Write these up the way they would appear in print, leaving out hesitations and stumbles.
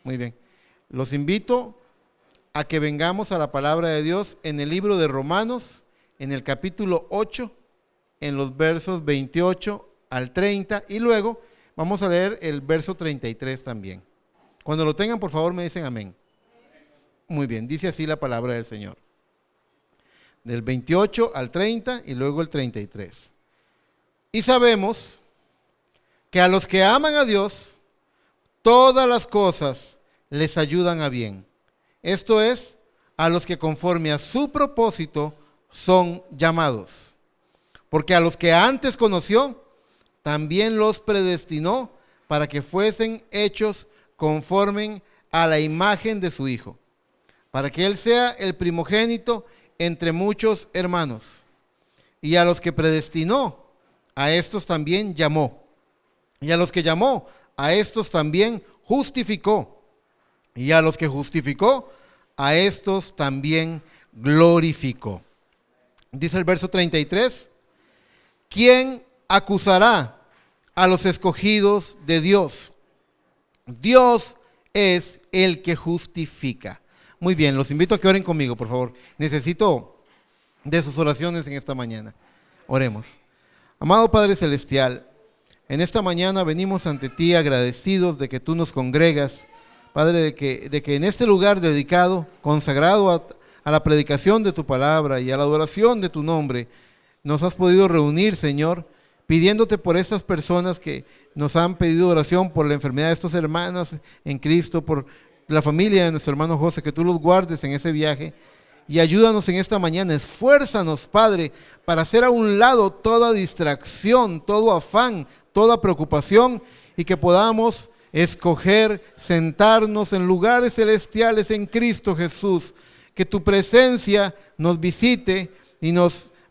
Muy bien. Los invito a que vengamos a la palabra de Dios en el libro de Romanos, en el capítulo 8, en los versos 28 al 30, y luego vamos a leer el verso 33 también. Cuando lo tengan, por favor, me dicen amén. Muy bien, dice así la palabra del Señor. Del 28 al 30 y luego el 33. Y sabemos que a los que aman a Dios, todas las cosas les ayudan a bien. Esto es, a los que conforme a su propósito son llamados. Porque a los que antes conoció, también los predestinó para que fuesen hechos conforme a la imagen de su Hijo, para que Él sea el primogénito entre muchos hermanos. Y a los que predestinó, a estos también llamó. Y a los que llamó, a estos también justificó. Y a los que justificó, a estos también glorificó. Dice el verso 33, ¿quién acusará a los escogidos de Dios? Dios es el que justifica. Muy bien, los invito a que oren conmigo, por favor. Necesito de sus oraciones en esta mañana. Oremos. Amado Padre Celestial, en esta mañana venimos ante ti agradecidos de que tú nos congregas, Padre, de que en este lugar dedicado, consagrado a la predicación de tu palabra y a la adoración de tu nombre, nos has podido reunir, Señor, pidiéndote por estas personas que nos han pedido oración por la enfermedad de estos hermanos en Cristo, por la familia de nuestro hermano José, que tú los guardes en ese viaje. Y ayúdanos en esta mañana, esfuérzanos, Padre, para hacer a un lado toda distracción, todo afán, toda preocupación, y que podamos escoger sentarnos en lugares celestiales en Cristo Jesús. Que tu presencia nos visite y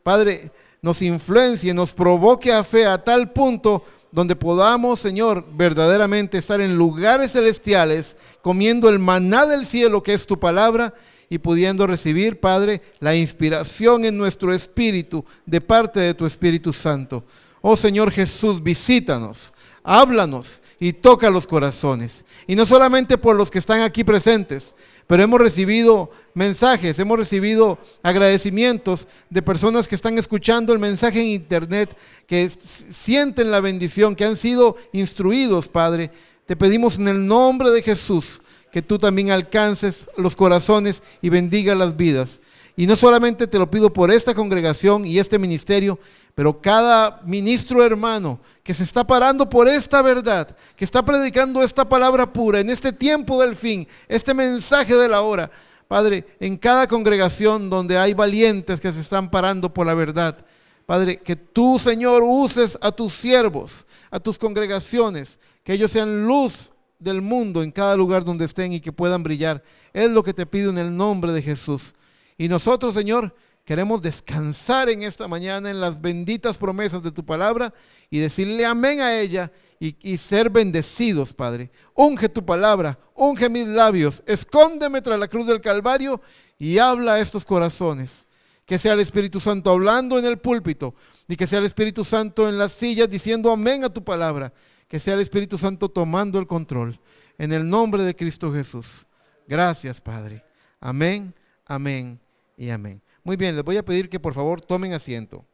Padre, nos influencie, nos provoque a fe a tal punto donde podamos, Señor, verdaderamente estar en lugares celestiales, comiendo el maná del cielo que es tu palabra, y pudiendo recibir, Padre, la inspiración en nuestro espíritu de parte de tu Espíritu Santo. Oh Señor Jesús, visítanos, háblanos y toca los corazones. Y no solamente por los que están aquí presentes, pero hemos recibido mensajes, hemos recibido agradecimientos de personas que están escuchando el mensaje en internet, que sienten la bendición, que han sido instruidos, Padre. Te pedimos en el nombre de Jesús que tú también alcances los corazones y bendiga las vidas. Y no solamente te lo pido por esta congregación y este ministerio, pero cada ministro hermano que se está parando por esta verdad, que está predicando esta palabra pura en este tiempo del fin, este mensaje de la hora, Padre, en cada congregación donde hay valientes que se están parando por la verdad, Padre, que tú, Señor, uses a tus siervos, a tus congregaciones, que ellos sean luz del mundo en cada lugar donde estén y que puedan brillar. Es lo que te pido en el nombre de Jesús. Y nosotros, Señor, queremos descansar en esta mañana en las benditas promesas de tu palabra y decirle amén a ella y ser bendecidos, Padre. Unge tu palabra, unge mis labios, escóndeme tras la cruz del Calvario y habla a estos corazones. Que sea el Espíritu Santo hablando en el púlpito y que sea el Espíritu Santo en las sillas diciendo amén a tu palabra. Que sea el Espíritu Santo tomando el control. En el nombre de Cristo Jesús. Gracias, Padre. Amén, amén y amén. Muy bien, les voy a pedir que por favor tomen asiento.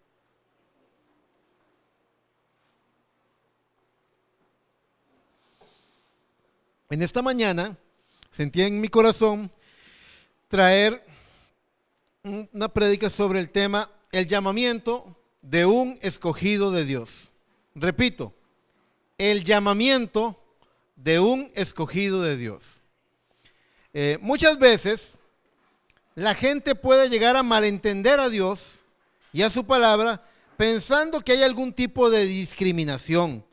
En esta mañana sentí en mi corazón traer una prédica sobre el tema el llamamiento de un escogido de Dios. Repito, el llamamiento de un escogido de Dios. Muchas veces la gente puede llegar a malentender a Dios y a su palabra pensando que hay algún tipo de discriminación,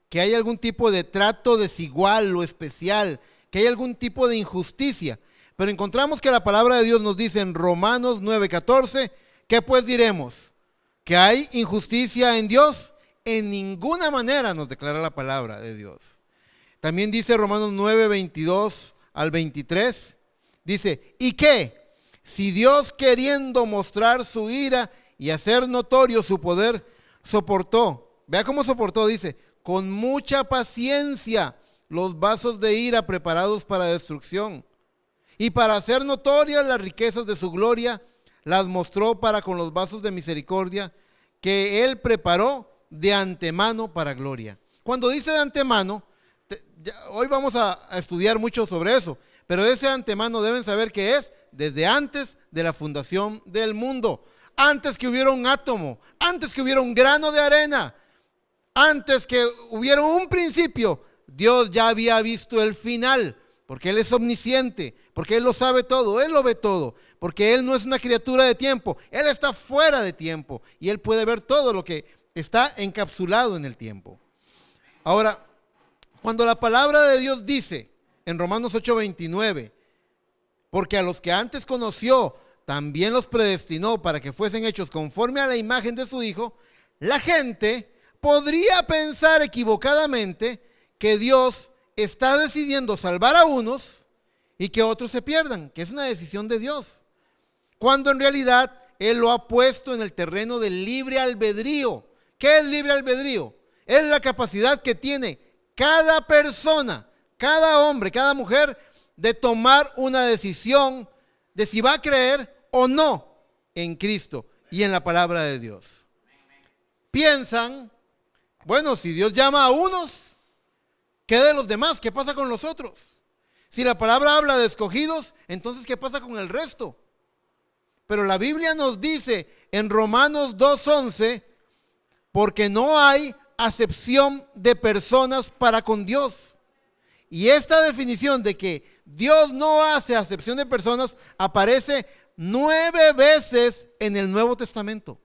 que hay algún tipo de trato desigual o especial, que hay algún tipo de injusticia. Pero encontramos que la palabra de Dios nos dice en Romanos 9:14, ¿qué pues diremos? ¿Que hay injusticia en Dios? En ninguna manera, nos declara la palabra de Dios. También dice Romanos 9:22 al 23, dice, ¿y qué? Si Dios, queriendo mostrar su ira y hacer notorio su poder, soportó, vea cómo soportó, dice, con mucha paciencia los vasos de ira preparados para destrucción. Y para hacer notorias las riquezas de su gloria, las mostró para con los vasos de misericordia que Él preparó de antemano para gloria. Cuando dice de antemano, hoy vamos a estudiar mucho sobre eso, pero ese antemano deben saber que es desde antes de la fundación del mundo, antes que hubiera un átomo, antes que hubiera un grano de arena, antes que hubiera un principio. Dios ya había visto el final, porque Él es omnisciente, porque Él lo sabe todo, Él lo ve todo, porque Él no es una criatura de tiempo, Él está fuera de tiempo y Él puede ver todo lo que está encapsulado en el tiempo. Ahora, cuando la palabra de Dios dice en Romanos 8:29, porque a los que antes conoció, también los predestinó para que fuesen hechos conforme a la imagen de su Hijo, la gente podría pensar equivocadamente que Dios está decidiendo salvar a unos y que otros se pierdan, que es una decisión de Dios, cuando en realidad Él lo ha puesto en el terreno del libre albedrío. ¿Qué es libre albedrío? Es la capacidad que tiene cada persona, cada hombre, cada mujer, de tomar una decisión de si va a creer o no en Cristo y en la palabra de Dios. Piensan, bueno, si Dios llama a unos, ¿qué de los demás? ¿Qué pasa con los otros? Si la palabra habla de escogidos, entonces ¿qué pasa con el resto? Pero la Biblia nos dice en Romanos 2:11, porque no hay acepción de personas para con Dios. Y esta definición de que Dios no hace acepción de personas aparece 9 veces en el Nuevo Testamento.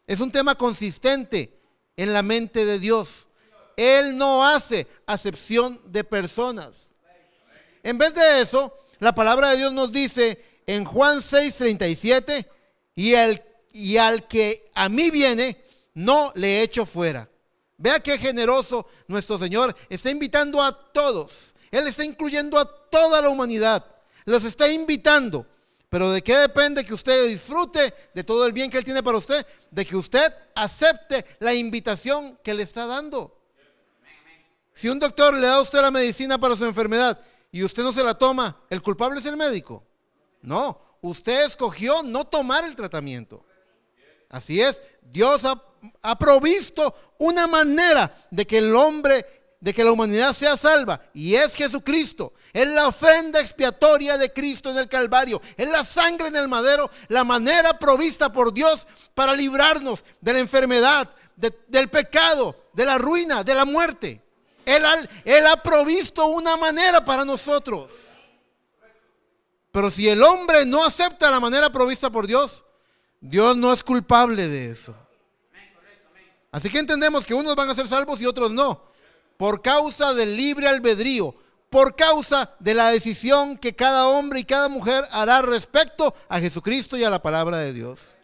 Es un tema consistente en la mente de Dios. Él no hace acepción de personas. En vez de eso, la palabra de Dios nos dice en Juan 6:37, y al que a mí viene, no le echo fuera. Vea qué generoso nuestro Señor. Está invitando a todos. Él está incluyendo a toda la humanidad. Los está invitando. Pero ¿de qué depende que usted disfrute de todo el bien que Él tiene para usted? De que usted acepte la invitación que le está dando. Si un doctor le da a usted la medicina para su enfermedad y usted no se la toma, ¿el culpable es el médico? No, usted escogió no tomar el tratamiento. Así es, Dios ha provisto una manera de que el hombre, de que la humanidad sea salva, y es Jesucristo. Es la ofrenda expiatoria de Cristo en el Calvario, es la sangre en el madero, la manera provista por Dios para librarnos de la enfermedad, del pecado, de la ruina, de la muerte. Él ha provisto una manera para nosotros. Pero si el hombre no acepta la manera provista por Dios, Dios no es culpable de eso. Así que entendemos que unos van a ser salvos y otros no, por causa del libre albedrío, por causa de la decisión que cada hombre y cada mujer hará respecto a Jesucristo y a la palabra de Dios.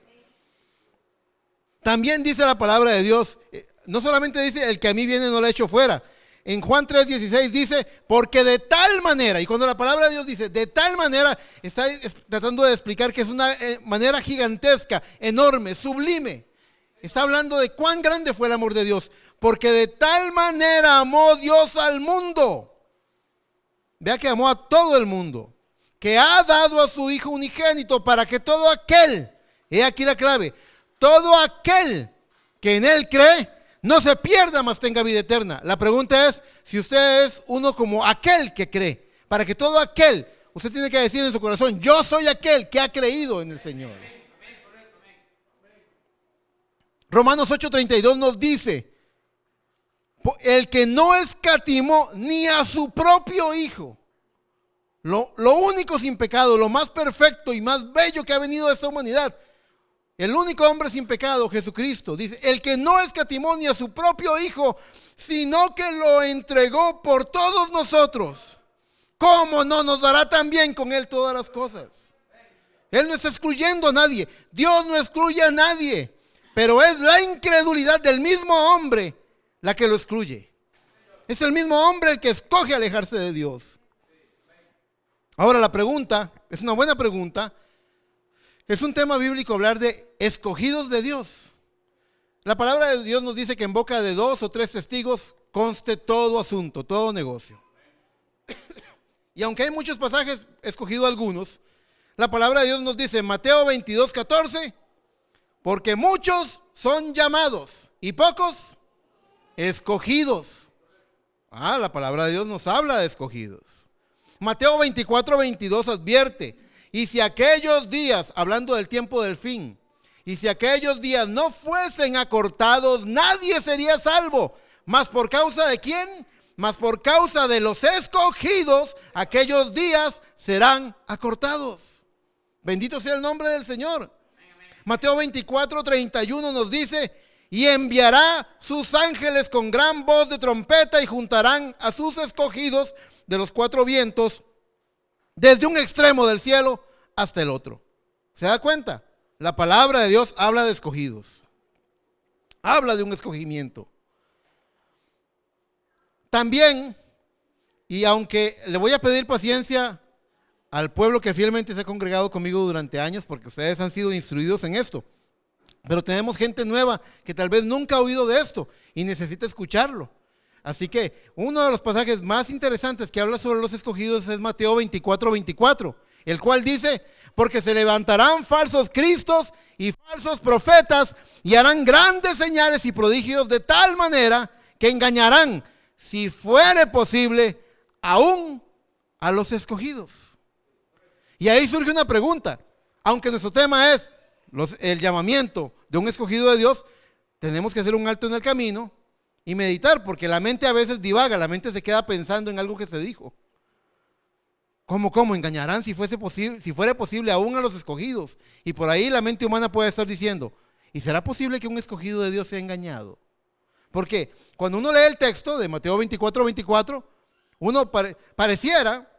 También dice la palabra de Dios, no solamente dice el que a mí viene no le echo fuera. En Juan 3:16 dice, porque de tal manera, y cuando la palabra de Dios dice de tal manera, está tratando de explicar que es una manera gigantesca, enorme, sublime. Está hablando de cuán grande fue el amor de Dios, porque de tal manera amó Dios al mundo. Vea que amó a todo el mundo, que ha dado a su Hijo unigénito para que todo aquel, he aquí la clave, todo aquel que en Él cree, no se pierda, mas tenga vida eterna. La pregunta es, si usted es uno como aquel que cree, para que todo aquel, usted tiene que decir en su corazón, yo soy aquel que ha creído en el Señor. Romanos 8:32 nos dice, el que no escatimó ni a su propio Hijo, lo único sin pecado, lo más perfecto y más bello que ha venido de esta humanidad, el único hombre sin pecado, Jesucristo, dice, el que no escatimó ni a su propio Hijo, sino que lo entregó por todos nosotros, ¿cómo no nos dará también con Él todas las cosas? Él no está excluyendo a nadie, Dios no excluye a nadie, pero es la incredulidad del mismo hombre la que lo excluye. Es el mismo hombre el que escoge alejarse de Dios. Ahora la pregunta, es una buena pregunta. Es un tema bíblico hablar de escogidos de Dios. La palabra de Dios nos dice que en boca de 2 o 3 testigos conste todo asunto, todo negocio. Y aunque hay muchos pasajes, he escogido algunos. La palabra de Dios nos dice en Mateo 22:14, porque muchos son llamados y pocos escogidos. La palabra de Dios nos habla de escogidos. Mateo 24:22 advierte, y si aquellos días, hablando del tiempo del fin, y si aquellos días no fuesen acortados, nadie sería salvo. ¿Mas por causa de quién? Mas por causa de los escogidos, aquellos días serán acortados. Bendito sea el nombre del Señor. Mateo 24:31 nos dice, y enviará sus ángeles con gran voz de trompeta y juntarán a sus escogidos de los cuatro vientos, desde un extremo del cielo hasta el otro. ¿Se da cuenta? La palabra de Dios habla de escogidos. Habla de un escogimiento. También, y aunque le voy a pedir paciencia al pueblo que fielmente se ha congregado conmigo durante años, porque ustedes han sido instruidos en esto, pero tenemos gente nueva que tal vez nunca ha oído de esto y necesita escucharlo. Así que uno de los pasajes más interesantes que habla sobre los escogidos es Mateo 24:24, el cual dice, porque se levantarán falsos cristos y falsos profetas y harán grandes señales y prodigios de tal manera que engañarán, si fuere posible, aún a los escogidos. Y ahí surge una pregunta. Aunque nuestro tema es el llamamiento de un escogido de Dios, tenemos que hacer un alto en el camino y meditar, porque la mente a veces divaga, la mente se queda pensando en algo que se dijo. ¿Cómo engañarán si fuera posible aún a los escogidos? Y por ahí la mente humana puede estar diciendo, ¿y será posible que un escogido de Dios sea engañado? Porque cuando uno lee el texto de Mateo 24:24, uno pareciera,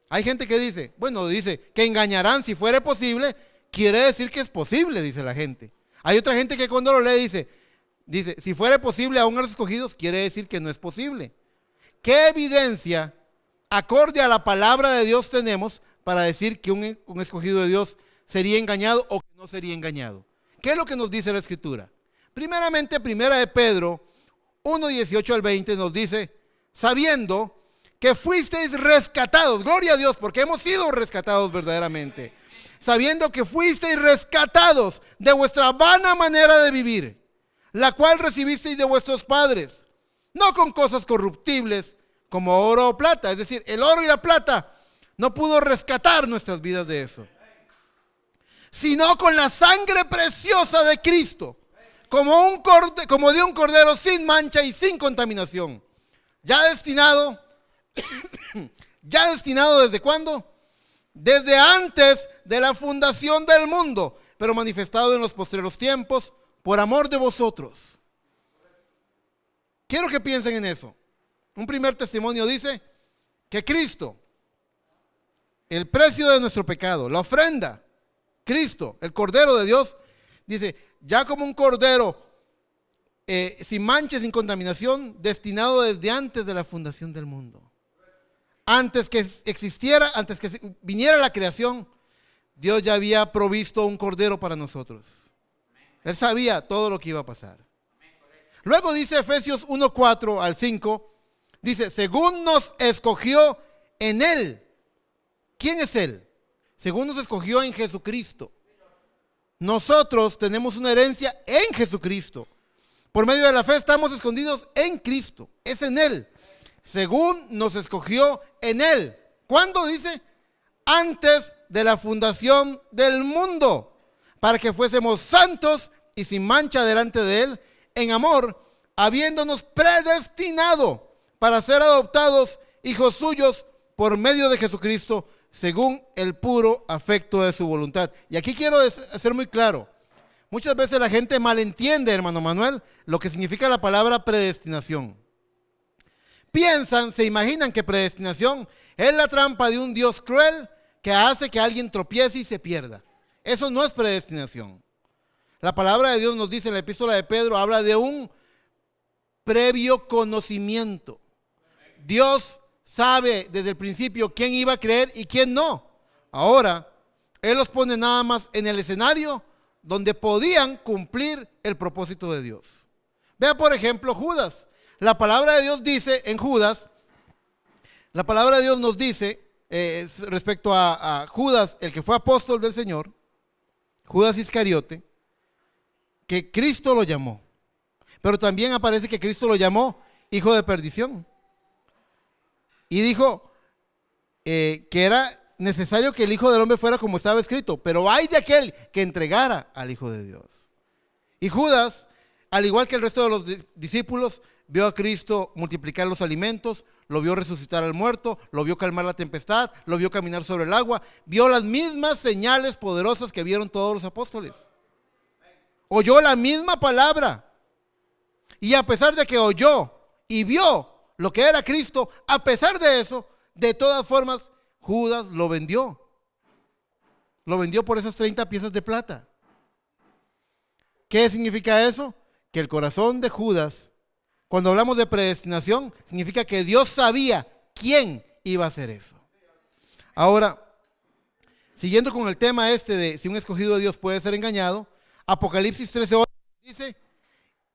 hay gente que dice, dice que engañarán si fuera posible, quiere decir que es posible, dice la gente. Hay otra gente que cuando lo lee dice, si fuera posible aún a los escogidos, quiere decir que no es posible. ¿Qué evidencia acorde a la palabra de Dios tenemos para decir que un escogido de Dios sería engañado o que no sería engañado? ¿Qué es lo que nos dice la Escritura? Primeramente, primera de Pedro 1:18 al 20 nos dice, sabiendo que fuisteis rescatados, gloria a Dios, porque hemos sido rescatados verdaderamente, sabiendo que fuisteis rescatados de vuestra vana manera de vivir, la cual recibisteis de vuestros padres, no con cosas corruptibles como oro o plata. Es decir, el oro y la plata no pudo rescatar nuestras vidas de eso, sino con la sangre preciosa de Cristo, como de un cordero sin mancha y sin contaminación, ya destinado ¿desde cuándo? Desde antes de la fundación del mundo, pero manifestado en los postreros tiempos por amor de vosotros. Quiero que piensen en eso. Un primer testimonio dice que Cristo, el precio de nuestro pecado, la ofrenda, Cristo, el Cordero de Dios, dice, ya como un cordero sin mancha, sin contaminación, destinado desde antes de la fundación del mundo. Antes que existiera, antes que viniera la creación, Dios ya había provisto un cordero para nosotros. Él sabía todo lo que iba a pasar. Luego dice Efesios 1:4 al 5, dice, según nos escogió en Él. ¿Quién es Él? Según nos escogió en Jesucristo. Nosotros tenemos una herencia en Jesucristo. Por medio de la fe estamos escondidos en Cristo. Es en Él. Según nos escogió en Él. ¿Cuándo dice? Antes de la fundación del mundo, para que fuésemos santos y sin mancha delante de Él, en amor, habiéndonos predestinado para ser adoptados hijos suyos por medio de Jesucristo, según el puro afecto de su voluntad. Y aquí quiero ser muy claro. Muchas veces la gente malentiende, hermano Manuel, lo que significa la palabra predestinación. Piensan, se imaginan que predestinación es la trampa de un Dios cruel que hace que alguien tropiece y se pierda. Eso no es predestinación. La palabra de Dios nos dice en la epístola de Pedro, habla de un previo conocimiento. Dios sabe desde el principio quién iba a creer y quién no. Ahora, Él los pone nada más en el escenario donde podían cumplir el propósito de Dios. Vea por ejemplo Judas. La palabra de Dios dice en Judas, la palabra de Dios nos dice, respecto a Judas, el que fue apóstol del Señor, Judas Iscariote, que Cristo lo llamó. Pero también aparece que Cristo lo llamó hijo de perdición. Y dijo que era necesario que el Hijo del Hombre fuera como estaba escrito, pero hay de aquel que entregara al Hijo de Dios. Y Judas, al igual que el resto de los discípulos, vio a Cristo multiplicar los alimentos, lo vio resucitar al muerto, lo vio calmar la tempestad, lo vio caminar sobre el agua, vio las mismas señales poderosas que vieron todos los apóstoles. Oyó la misma palabra. Y a pesar de que oyó y vio lo que era Cristo, a pesar de eso, de todas formas, Judas lo vendió. Lo vendió por esas 30 piezas de plata. ¿Qué significa eso? Que el corazón de Judas, cuando hablamos de predestinación, significa que Dios sabía quién iba a hacer eso. Ahora, siguiendo con el tema de si un escogido de Dios puede ser engañado, Apocalipsis 13:8 dice,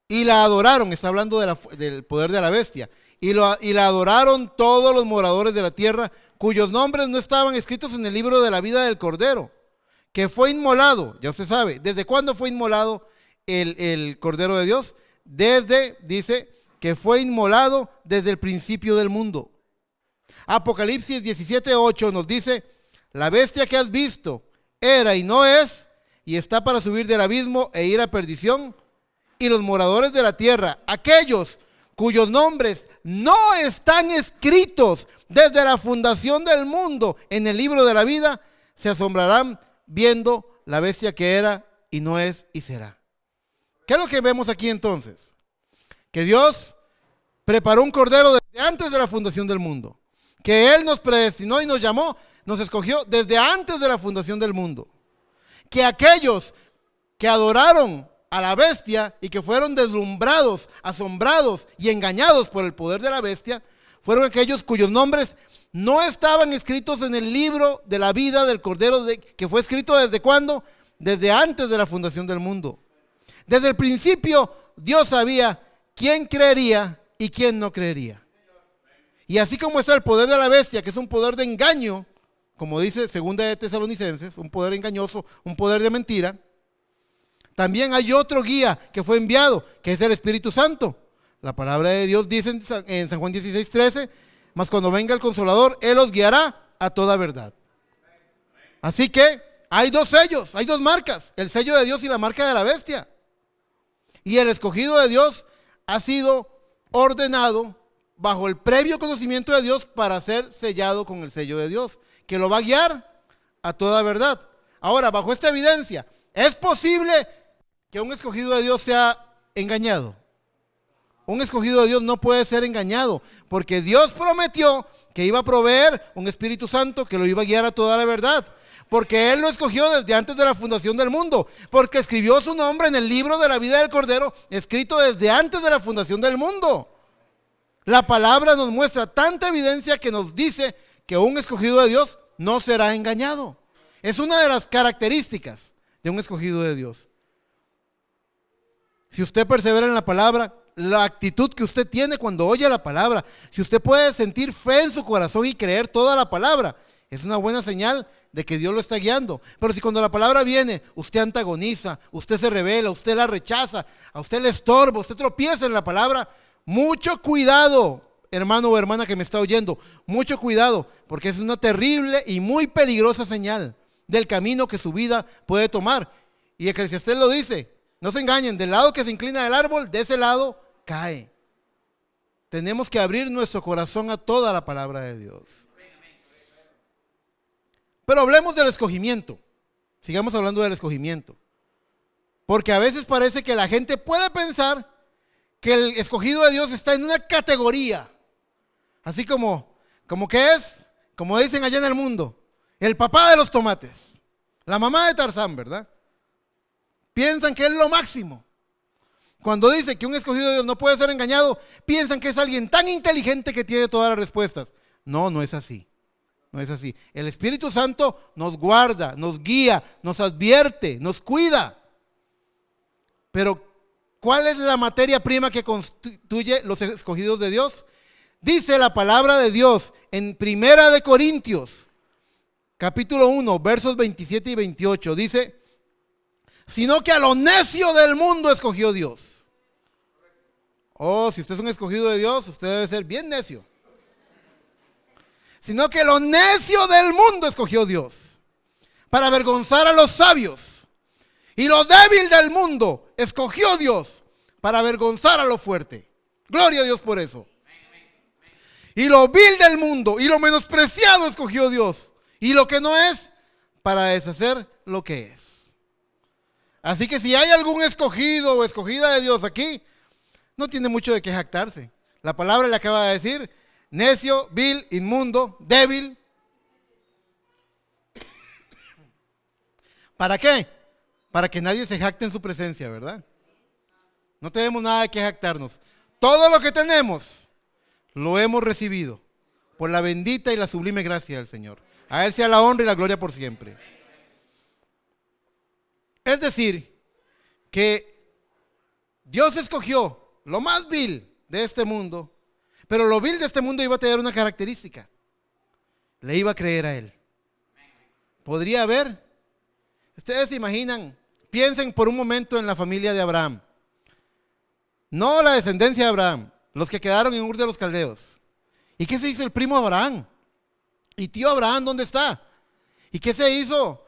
y la adoraron, está hablando del poder de la bestia, y la adoraron todos los moradores de la tierra, cuyos nombres no estaban escritos en el libro de la vida del Cordero, que fue inmolado. Ya usted sabe, ¿desde cuándo fue inmolado el Cordero de Dios? Dice que fue inmolado desde el principio del mundo. Apocalipsis 17:8 nos dice, la bestia que has visto era y no es, y está para subir del abismo e ir a perdición, y los moradores de la tierra, aquellos cuyos nombres no están escritos desde la fundación del mundo en el libro de la vida, se asombrarán viendo la bestia que era y no es y será. ¿Qué es lo que vemos aquí entonces? Que Dios preparó un cordero desde antes de la fundación del mundo, que Él nos predestinó y nos llamó, nos escogió desde antes de la fundación del mundo, que aquellos que adoraron a la bestia y que fueron deslumbrados, asombrados y engañados por el poder de la bestia, fueron aquellos cuyos nombres no estaban escritos en el libro de la vida del Cordero, que fue escrito ¿desde cuándo? Desde antes de la fundación del mundo. Desde el principio Dios sabía quién creería y quién no creería. Y así como está el poder de la bestia, que es un poder de engaño, como dice 2 de Tesalonicenses, un poder engañoso, un poder de mentira, también hay otro guía que fue enviado, que es el Espíritu Santo. La palabra de Dios dice en San Juan 16:13, mas cuando venga el Consolador, Él os guiará a toda verdad. Así que hay dos sellos, hay dos marcas, el sello de Dios y la marca de la bestia. Y el escogido de Dios ha sido ordenado bajo el previo conocimiento de Dios para ser sellado con el sello de Dios, que lo va a guiar a toda verdad. Ahora, bajo esta evidencia, ¿es posible que un escogido de Dios sea engañado? Un escogido de Dios no puede ser engañado, porque Dios prometió que iba a proveer un Espíritu Santo que lo iba a guiar a toda la verdad, porque Él lo escogió desde antes de la fundación del mundo, porque escribió su nombre en el libro de la vida del Cordero, escrito desde antes de la fundación del mundo. La palabra nos muestra tanta evidencia que nos dice que un escogido de Dios no será engañado. Es una de las características de un escogido de Dios. Si usted persevera en la palabra, la actitud que usted tiene cuando oye la palabra, si usted puede sentir fe en su corazón y creer toda la palabra, es una buena señal de que Dios lo está guiando. Pero si cuando la palabra viene, usted antagoniza, usted se revela, usted la rechaza, a usted le estorba, usted tropieza en la palabra, mucho cuidado, hermano o hermana que me está oyendo, mucho cuidado, porque es una terrible y muy peligrosa señal del camino que su vida puede tomar. Y Eclesiastés lo dice, no se engañen, del lado que se inclina el árbol, de ese lado cae. Tenemos que abrir nuestro corazón a toda la palabra de Dios. Pero hablemos del escogimiento. Sigamos hablando del escogimiento. Porque a veces parece que la gente puede pensar que el escogido de Dios está en una categoría. Así como que es, como dicen allá en el mundo, el papá de los tomates, la mamá de Tarzán, ¿verdad? Piensan que es lo máximo. Cuando dice que un escogido de Dios no puede ser engañado, piensan que es alguien tan inteligente que tiene todas las respuestas. No, no es así. No es así. El Espíritu Santo nos guarda, nos guía, nos advierte, nos cuida. Pero, ¿cuál es la materia prima que constituye los escogidos de Dios? Dice la palabra de Dios en 1 Corintios, capítulo 1, versos 27 y 28, dice: sino que a lo necio del mundo escogió Dios. Oh, si usted es un escogido de Dios, usted debe ser bien necio. Sino que lo necio del mundo escogió Dios, para avergonzar a los sabios. Y lo débil del mundo escogió Dios, para avergonzar a lo fuerte. Gloria a Dios por eso. Y lo vil del mundo y lo menospreciado escogió Dios, y lo que no es, para deshacer lo que es. Así que si hay algún escogido o escogida de Dios aquí, no tiene mucho de qué jactarse. La palabra le acaba de decir: necio, vil, inmundo, débil. ¿Para qué? Para que nadie se jacte en su presencia, ¿verdad? No tenemos nada de qué jactarnos. Todo lo que tenemos lo hemos recibido por la bendita y la sublime gracia del Señor. A Él sea la honra y la gloria por siempre. Es decir, que Dios escogió lo más vil de este mundo, pero lo vil de este mundo iba a tener una característica: le iba a creer a Él. Podría haber, ustedes se imaginan, piensen por un momento en la familia de Abraham. No la descendencia de Abraham, los que quedaron en Ur de los Caldeos. ¿Y qué se hizo el primo Abraham? ¿Y tío Abraham dónde está? ¿Y qué se hizo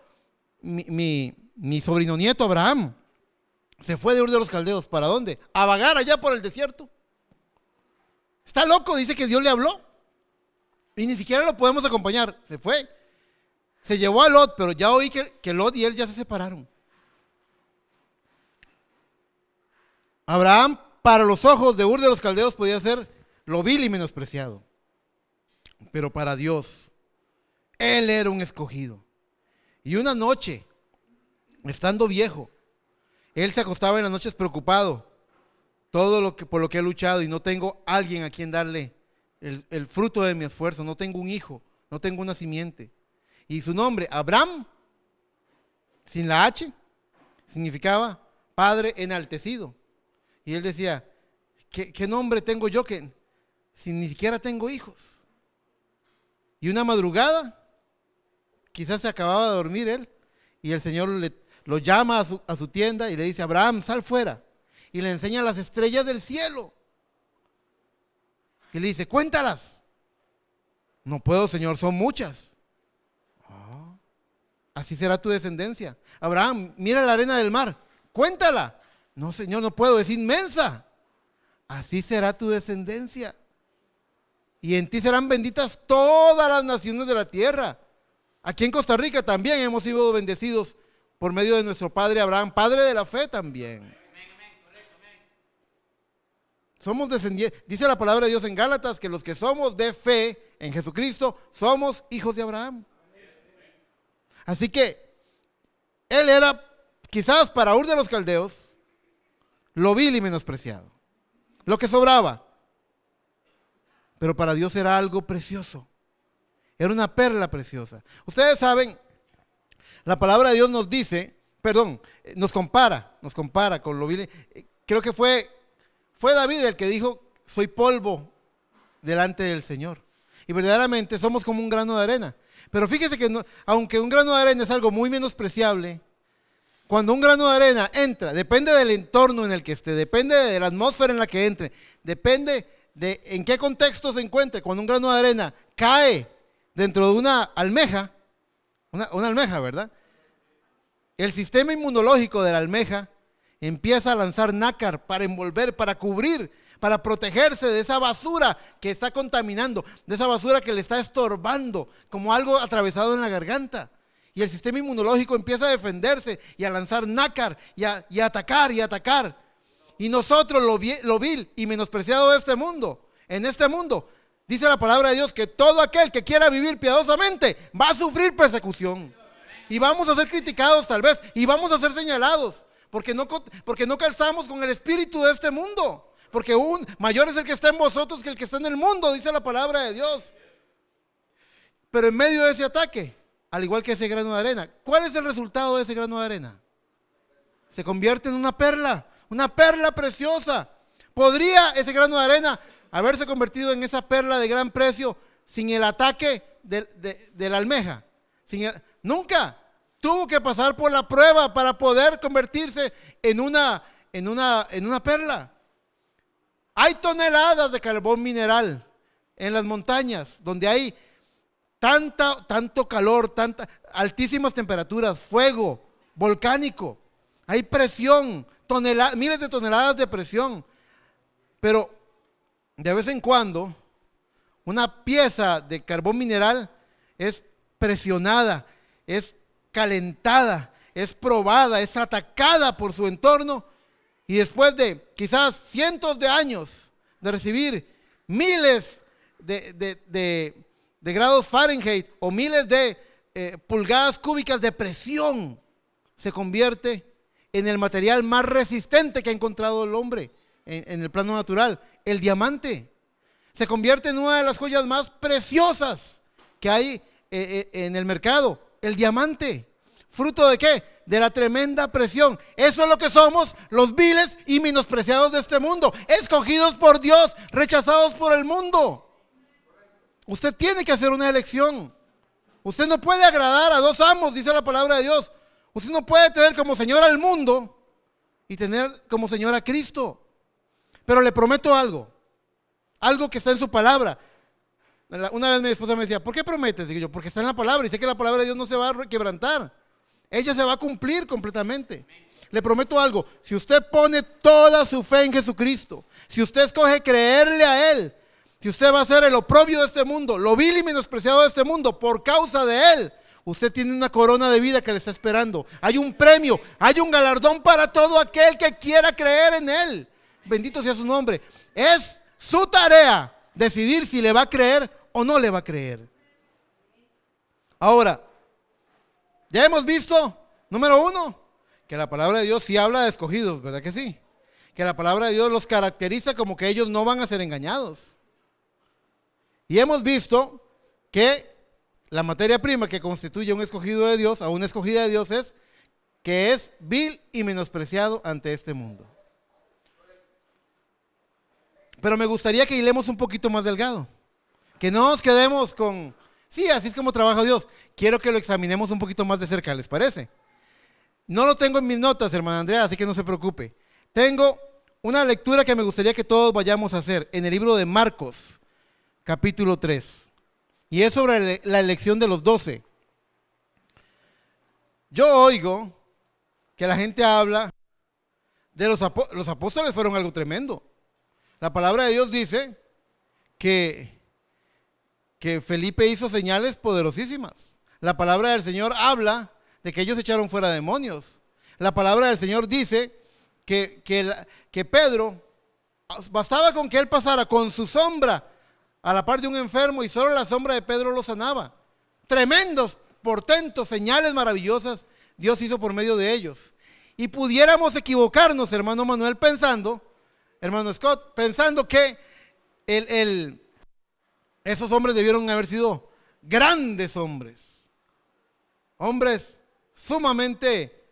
mi sobrino nieto Abraham? Se fue de Ur de los Caldeos. ¿Para dónde? A vagar allá por el desierto. Está loco, dice que Dios le habló. Y ni siquiera lo podemos acompañar. Se fue. Se llevó a Lot, pero ya oí que Lot y él ya se separaron. Abraham, para los ojos de Ur de los Caldeos, podía ser lo vil y menospreciado. Pero para Dios, él era un escogido. Y una noche, estando viejo, él se acostaba en las noches preocupado. Por lo que he luchado, y no tengo alguien a quien darle el fruto de mi esfuerzo. No tengo un hijo, no tengo una simiente. Y su nombre, Abraham, sin la H, significaba padre enaltecido. Y él decía: ¿qué nombre tengo yo que si ni siquiera tengo hijos? Y una madrugada, quizás se acababa de dormir él, y el Señor lo llama a su tienda y le dice: Abraham, sal fuera. Y le enseña las estrellas del cielo. Y le dice: cuéntalas. No puedo, Señor, son muchas. Oh, así será tu descendencia. Abraham, mira la arena del mar, cuéntala. No, Señor, no puedo, es inmensa. Así será tu descendencia. Y en ti serán benditas todas las naciones de la tierra. Aquí en Costa Rica también hemos sido bendecidos por medio de nuestro padre Abraham, padre de la fe también. Somos descendientes, dice la palabra de Dios en Gálatas, que los que somos de fe en Jesucristo somos hijos de Abraham. Así que él era, quizás para Ur de los Caldeos, lo vil y menospreciado, lo que sobraba. Pero para Dios era algo precioso, era una perla preciosa. Ustedes saben, la palabra de Dios nos dice, nos compara con lo vil. Creo que fue David el que dijo: soy polvo delante del Señor. Y verdaderamente somos como un grano de arena. Pero fíjese que aunque un grano de arena es algo muy menospreciable, cuando un grano de arena entra, depende del entorno en el que esté, depende de la atmósfera en la que entre, depende de en qué contexto se encuentre. Cuando un grano de arena cae dentro de una almeja, una almeja, ¿verdad? El sistema inmunológico de la almeja empieza a lanzar nácar para envolver, para cubrir, para protegerse de esa basura que está contaminando, de esa basura que le está estorbando, como algo atravesado en la garganta. Y el sistema inmunológico empieza a defenderse y a lanzar nácar y a atacar y atacar. Y nosotros, lo vil y menospreciado de este mundo, en este mundo, dice la palabra de Dios que todo aquel que quiera vivir piadosamente va a sufrir persecución. Y vamos a ser criticados tal vez, y vamos a ser señalados, porque no calzamos con el espíritu de este mundo. Porque mayor es el que está en vosotros que el que está en el mundo, dice la palabra de Dios. Pero en medio de ese ataque, al igual que ese grano de arena, ¿cuál es el resultado de ese grano de arena? Se convierte en una perla preciosa. ¿Podría ese grano de arena haberse convertido en esa perla de gran precio sin el ataque de la almeja? Nunca tuvo que pasar por la prueba para poder convertirse en una perla. Hay toneladas de carbón mineral en las montañas donde hay tanto calor, altísimas temperaturas, fuego volcánico. Hay presión, miles de toneladas de presión. Pero de vez en cuando una pieza de carbón mineral es presionada, es calentada, es probada, es atacada por su entorno, y después de quizás cientos de años de recibir miles de grados Fahrenheit o miles de pulgadas cúbicas de presión, se convierte en el material más resistente que ha encontrado el hombre en el plano natural, el diamante. Se convierte en una de las joyas más preciosas que hay en el mercado, el diamante. ¿Fruto de qué? De la tremenda presión. Eso es lo que somos, los viles y menospreciados de este mundo, escogidos por Dios, rechazados por el mundo. Usted tiene que hacer una elección. Usted no puede agradar a dos amos, dice la palabra de Dios. Usted no puede tener como Señor al mundo y tener como Señor a Cristo. Pero le prometo algo que está en su palabra. Una vez mi esposa me decía, ¿por qué prometes? Digo yo, porque está en la palabra y sé que la palabra de Dios no se va a quebrantar. Ella se va a cumplir completamente. Le prometo algo, si usted pone toda su fe en Jesucristo, si usted escoge creerle a Él, si usted va a ser el oprobio de este mundo, lo vil y menospreciado de este mundo por causa de Él, usted tiene una corona de vida que le está esperando. Hay un premio, hay un galardón para todo aquel que quiera creer en Él. Bendito sea su nombre. Es su tarea decidir si le va a creer o no le va a creer. Ahora, ya hemos visto, número uno, que la palabra de Dios sí habla de escogidos, ¿verdad que sí? Que la palabra de Dios los caracteriza como que ellos no van a ser engañados. Y hemos visto que la materia prima que constituye un escogido de Dios, a una escogida de Dios, es que es vil y menospreciado ante este mundo. Pero me gustaría que hilemos un poquito más delgado, que no nos quedemos con, sí, así es como trabaja Dios. Quiero que lo examinemos un poquito más de cerca, ¿les parece? No lo tengo en mis notas, hermana Andrea, así que no se preocupe. Tengo una lectura que me gustaría que todos vayamos a hacer en el libro de Marcos, capítulo 3. Y es sobre la elección de los 12. Yo oigo que la gente habla de los apóstoles fueron algo tremendo. La palabra de Dios dice que Felipe hizo señales poderosísimas. La palabra del Señor habla de que ellos echaron fuera demonios. La palabra del Señor dice que Pedro, bastaba con que él pasara con su sombra a la par de un enfermo y solo la sombra de Pedro lo sanaba. Tremendos portentos, señales maravillosas Dios hizo por medio de ellos. Y pudiéramos equivocarnos, hermano Manuel, hermano Scott, pensando que esos hombres debieron haber sido grandes hombres. Hombres sumamente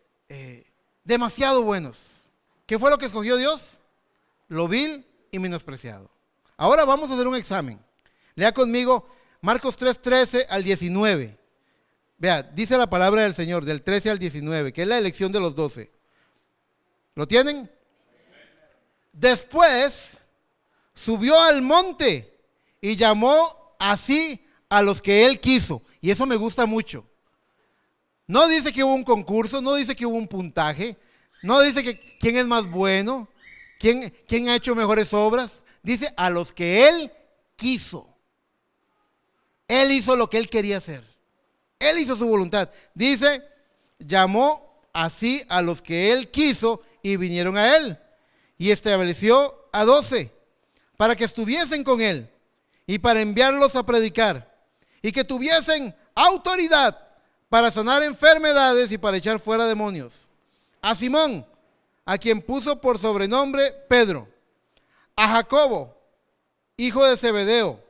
demasiado buenos. ¿Qué fue lo que escogió Dios? Lo vil y menospreciado. Ahora vamos a hacer un examen. Lea conmigo Marcos 3:13 al 19. Vea, dice la palabra del Señor del 13 al 19, que es la elección de los 12. ¿Lo tienen? Después subió al monte y llamó así a los que él quiso. Y eso me gusta mucho. No dice que hubo un concurso, no dice que hubo un puntaje, no dice que quién es más bueno, quién ha hecho mejores obras. Dice a los que él quiso. Él hizo lo que él quería hacer. Él hizo su voluntad. Dice, llamó así a los que él quiso y vinieron a él. Y estableció a 12 para que estuviesen con él y para enviarlos a predicar y que tuviesen autoridad para sanar enfermedades y para echar fuera demonios. A Simón, a quien puso por sobrenombre Pedro, a Jacobo, hijo de Zebedeo,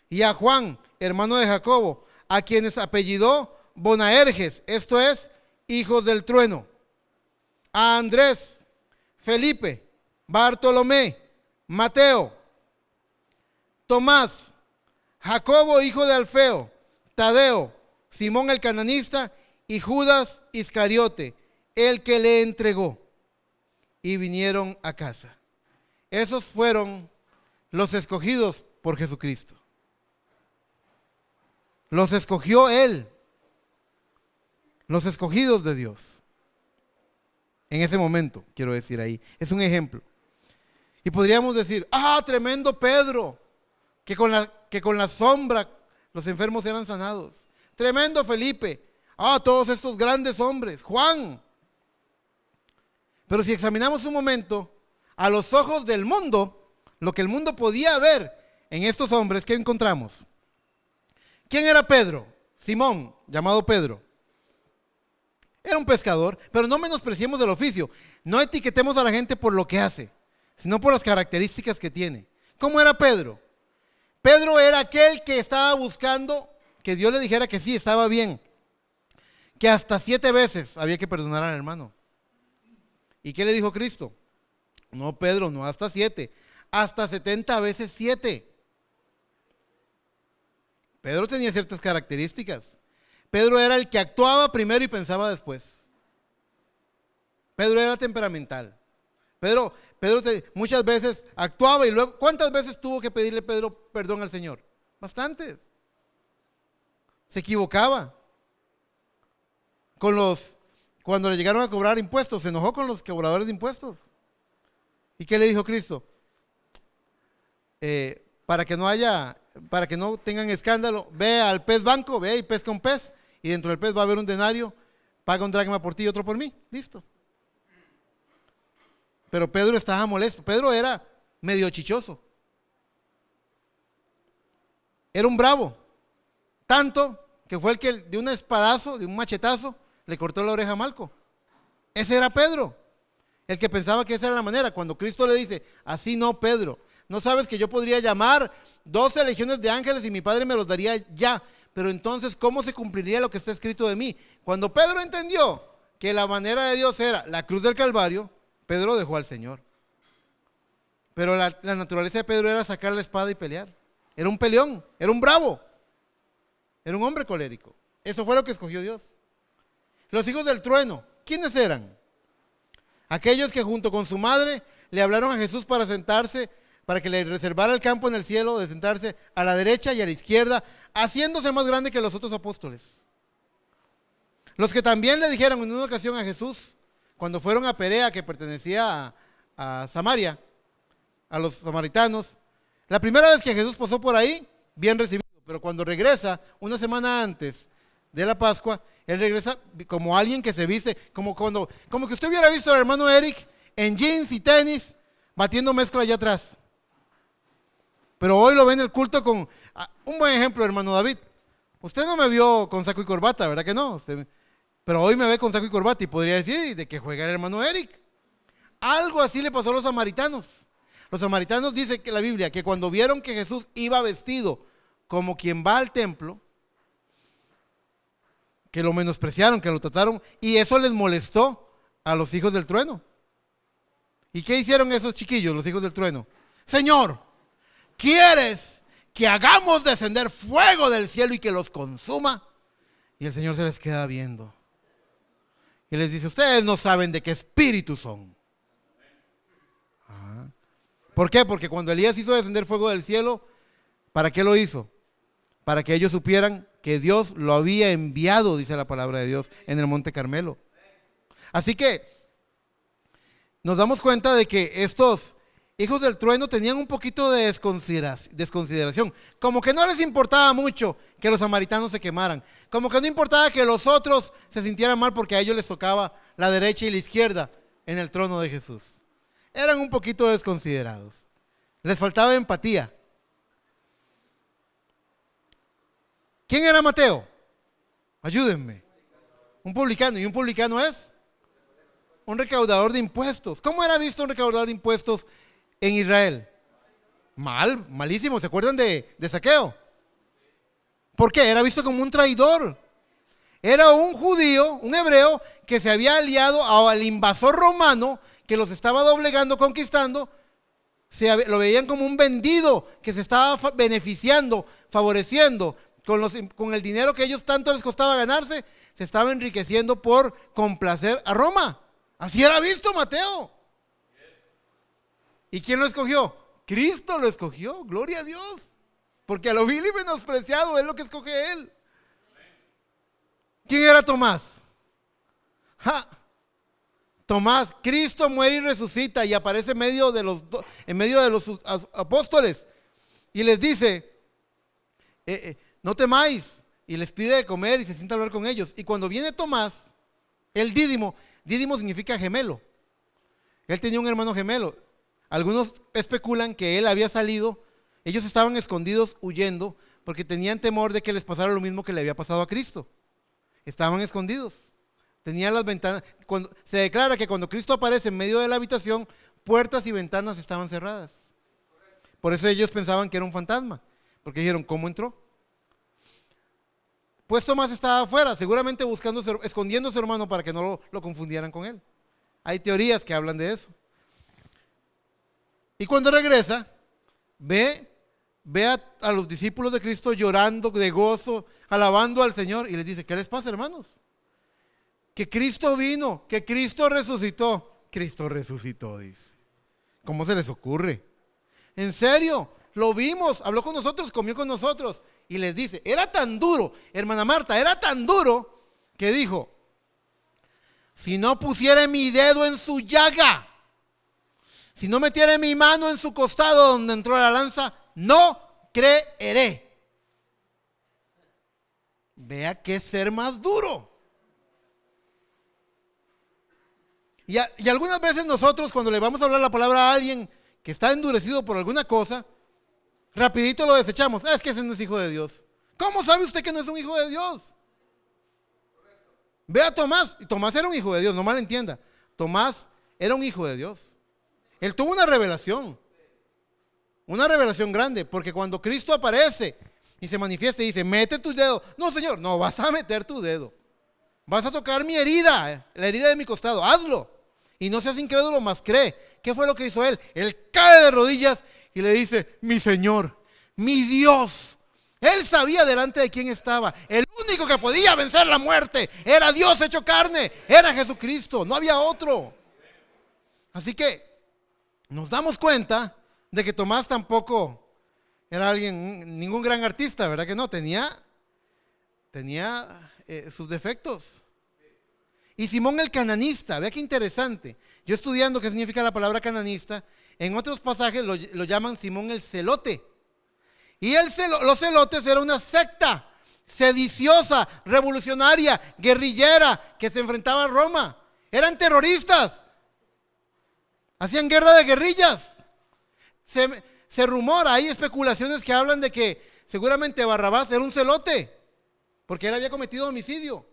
y a Juan, hermano de Jacobo, a quienes apellidó Boanerges, esto es, hijos del trueno, a Andrés, Felipe, Bartolomé, Mateo, Tomás, Jacobo, hijo de Alfeo, Tadeo, Simón el cananista y Judas Iscariote, el que le entregó. Y vinieron a casa. Esos fueron los escogidos por Jesucristo. Los escogió Él. Los escogidos de Dios. En ese momento, quiero decir ahí. Es un ejemplo. Y podríamos decir, tremendo Pedro, que con la sombra los enfermos eran sanados. Tremendo Felipe. Todos estos grandes hombres. Juan. Pero si examinamos un momento, a los ojos del mundo, lo que el mundo podía ver en estos hombres, ¿qué encontramos? ¿Quién era Pedro? Simón, llamado Pedro. Era un pescador, pero no menospreciemos el oficio. No etiquetemos a la gente por lo que hace, sino por las características que tiene. ¿Cómo era Pedro? Pedro era aquel que estaba buscando que Dios le dijera que sí, estaba bien. Que hasta 7 veces había que perdonar al hermano. ¿Y qué le dijo Cristo? No, Pedro, no hasta 7, hasta 70 veces 7. Pedro tenía ciertas características. Pedro era el que actuaba primero y pensaba después. Pedro era temperamental. Pedro muchas veces actuaba y luego, ¿cuántas veces tuvo que pedirle Pedro perdón al Señor? Bastantes. Se equivocaba. Cuando le llegaron a cobrar impuestos, se enojó con los cobradores de impuestos. ¿Y qué le dijo Cristo? Para que no tengan escándalo, ve al pez banco, ve y pesca un pez, y dentro del pez va a haber un denario, paga un dracma por ti y otro por mí, listo. Pero Pedro estaba molesto. Pedro era medio chichoso. Era un bravo. Tanto que fue el que de un espadazo, de un machetazo, le cortó la oreja a Malco. Ese era Pedro. El que pensaba que esa era la manera. Cuando Cristo le dice, así no, Pedro. No sabes que yo podría llamar 12 legiones de ángeles y mi Padre me los daría ya. Pero entonces, ¿cómo se cumpliría lo que está escrito de mí? Cuando Pedro entendió que la manera de Dios era la cruz del Calvario, Pedro dejó al Señor. Pero la naturaleza de Pedro era sacar la espada y pelear. Era un peleón, era un bravo. Era un hombre colérico. Eso fue lo que escogió Dios. Los hijos del trueno, ¿quiénes eran? Aquellos que junto con su madre le hablaron a Jesús para sentarse, para que le reservara el campo en el cielo, de sentarse a la derecha y a la izquierda, haciéndose más grande que los otros apóstoles. Los que también le dijeron en una ocasión a Jesús, cuando fueron a Perea, que pertenecía a Samaria, a los samaritanos, la primera vez que Jesús pasó por ahí, bien recibido, pero cuando regresa, una semana antes de la Pascua, él regresa como alguien que se viste, como que usted hubiera visto al hermano Eric en jeans y tenis, batiendo mezcla allá atrás. Pero hoy lo ve en el culto con un buen ejemplo, hermano David. Usted no me vio con saco y corbata, ¿verdad que no? Pero hoy me ve con saco y corbata y podría decir de que juega el hermano Eric. Algo así le pasó a los samaritanos. Los samaritanos, dice que la Biblia, que cuando vieron que Jesús iba vestido como quien va al templo, que lo menospreciaron, que lo trataron, y eso les molestó a los hijos del trueno. ¿Y qué hicieron esos chiquillos, los hijos del trueno? Señor, ¿quieres que hagamos descender fuego del cielo y que los consuma? Y el Señor se les queda viendo. Y les dice, ustedes no saben de qué espíritu son. ¿Por qué? Porque cuando Elías hizo descender fuego del cielo, ¿para qué lo hizo? Para que ellos supieran que Dios lo había enviado, dice la palabra de Dios, en el Monte Carmelo. Así que nos damos cuenta de que estos hijos del trueno tenían un poquito de desconsideración. Como que no les importaba mucho que los samaritanos se quemaran. Como que no importaba que los otros se sintieran mal porque a ellos les tocaba la derecha y la izquierda en el trono de Jesús. Eran un poquito desconsiderados. Les faltaba empatía. ¿Quién era Mateo? Ayúdenme. Un publicano. ¿Y un publicano es? Un recaudador de impuestos. ¿Cómo era visto un recaudador de impuestos en Israel? Mal, malísimo. ¿Se acuerdan de Zaqueo? ¿Por qué? Era visto como un traidor. Era un judío, un hebreo, que se había aliado al invasor romano que los estaba doblegando, conquistando. Lo veían como un vendido que se estaba beneficiando, favoreciendo con el dinero que ellos tanto les costaba ganarse, se estaba enriqueciendo por complacer a Roma. Así era visto Mateo. ¿Y quién lo escogió? Cristo lo escogió, gloria a Dios. Porque a lo vil y menospreciado es lo que escoge él. ¿Quién era Tomás? Tomás, Cristo muere y resucita y aparece en medio de los apóstoles y les dice, no temáis, y les pide de comer y se sienta a hablar con ellos. Y cuando viene Tomás, el Dídimo significa gemelo. Él tenía un hermano gemelo. Algunos especulan que él había salido, ellos estaban escondidos huyendo porque tenían temor de que les pasara lo mismo que le había pasado a Cristo. Estaban escondidos. Tenían las ventanas. Se declara que cuando Cristo aparece en medio de la habitación, puertas y ventanas estaban cerradas. Por eso ellos pensaban que era un fantasma, porque dijeron, ¿cómo entró? Pues Tomás estaba afuera, seguramente escondiendo a su hermano para que no lo confundieran con él. Hay teorías que hablan de eso. Y cuando regresa, ve a los discípulos de Cristo llorando de gozo, alabando al Señor, y les dice, ¿qué les pasa, hermanos? Que Cristo vino, que Cristo resucitó. Cristo resucitó, dice. ¿Cómo se les ocurre? En serio, lo vimos, habló con nosotros, comió con nosotros. Y les dice, era tan duro, hermana Marta, era tan duro que dijo, si no pusiera mi dedo en su llaga, si no metiera mi mano en su costado donde entró la lanza, no creeré. Vea qué ser más duro. Y algunas veces nosotros cuando le vamos a hablar la palabra a alguien que está endurecido por alguna cosa, rapidito lo desechamos. Es que ese no es hijo de Dios. ¿Cómo sabe usted que no es un hijo de Dios? Ve a Tomás, y Tomás era un hijo de Dios, no mal entienda. Tomás era un hijo de Dios. Él tuvo una revelación grande, porque cuando Cristo aparece y se manifiesta y dice, mete tu dedo. No, Señor, no vas a meter tu dedo. Vas a tocar mi herida, la herida de mi costado, hazlo. Y no seas incrédulo, mas cree. ¿Qué fue lo que hizo él? Él cae de rodillas y le dice, mi Señor, mi Dios. Él sabía delante de quién estaba. El único que podía vencer la muerte era Dios hecho carne, era Jesucristo, no había otro. Así que nos damos cuenta de que Tomás tampoco era ningún gran artista, ¿verdad que no? Tenía sus defectos. Y Simón el cananista, vea qué interesante. Yo estudiando qué significa la palabra cananista, en otros pasajes lo llaman Simón el celote. Y los celotes era una secta sediciosa, revolucionaria, guerrillera, que se enfrentaba a Roma. Eran terroristas. Hacían guerra de guerrillas. Se rumora, hay especulaciones que hablan de que seguramente Barrabás era un celote, porque él había cometido homicidio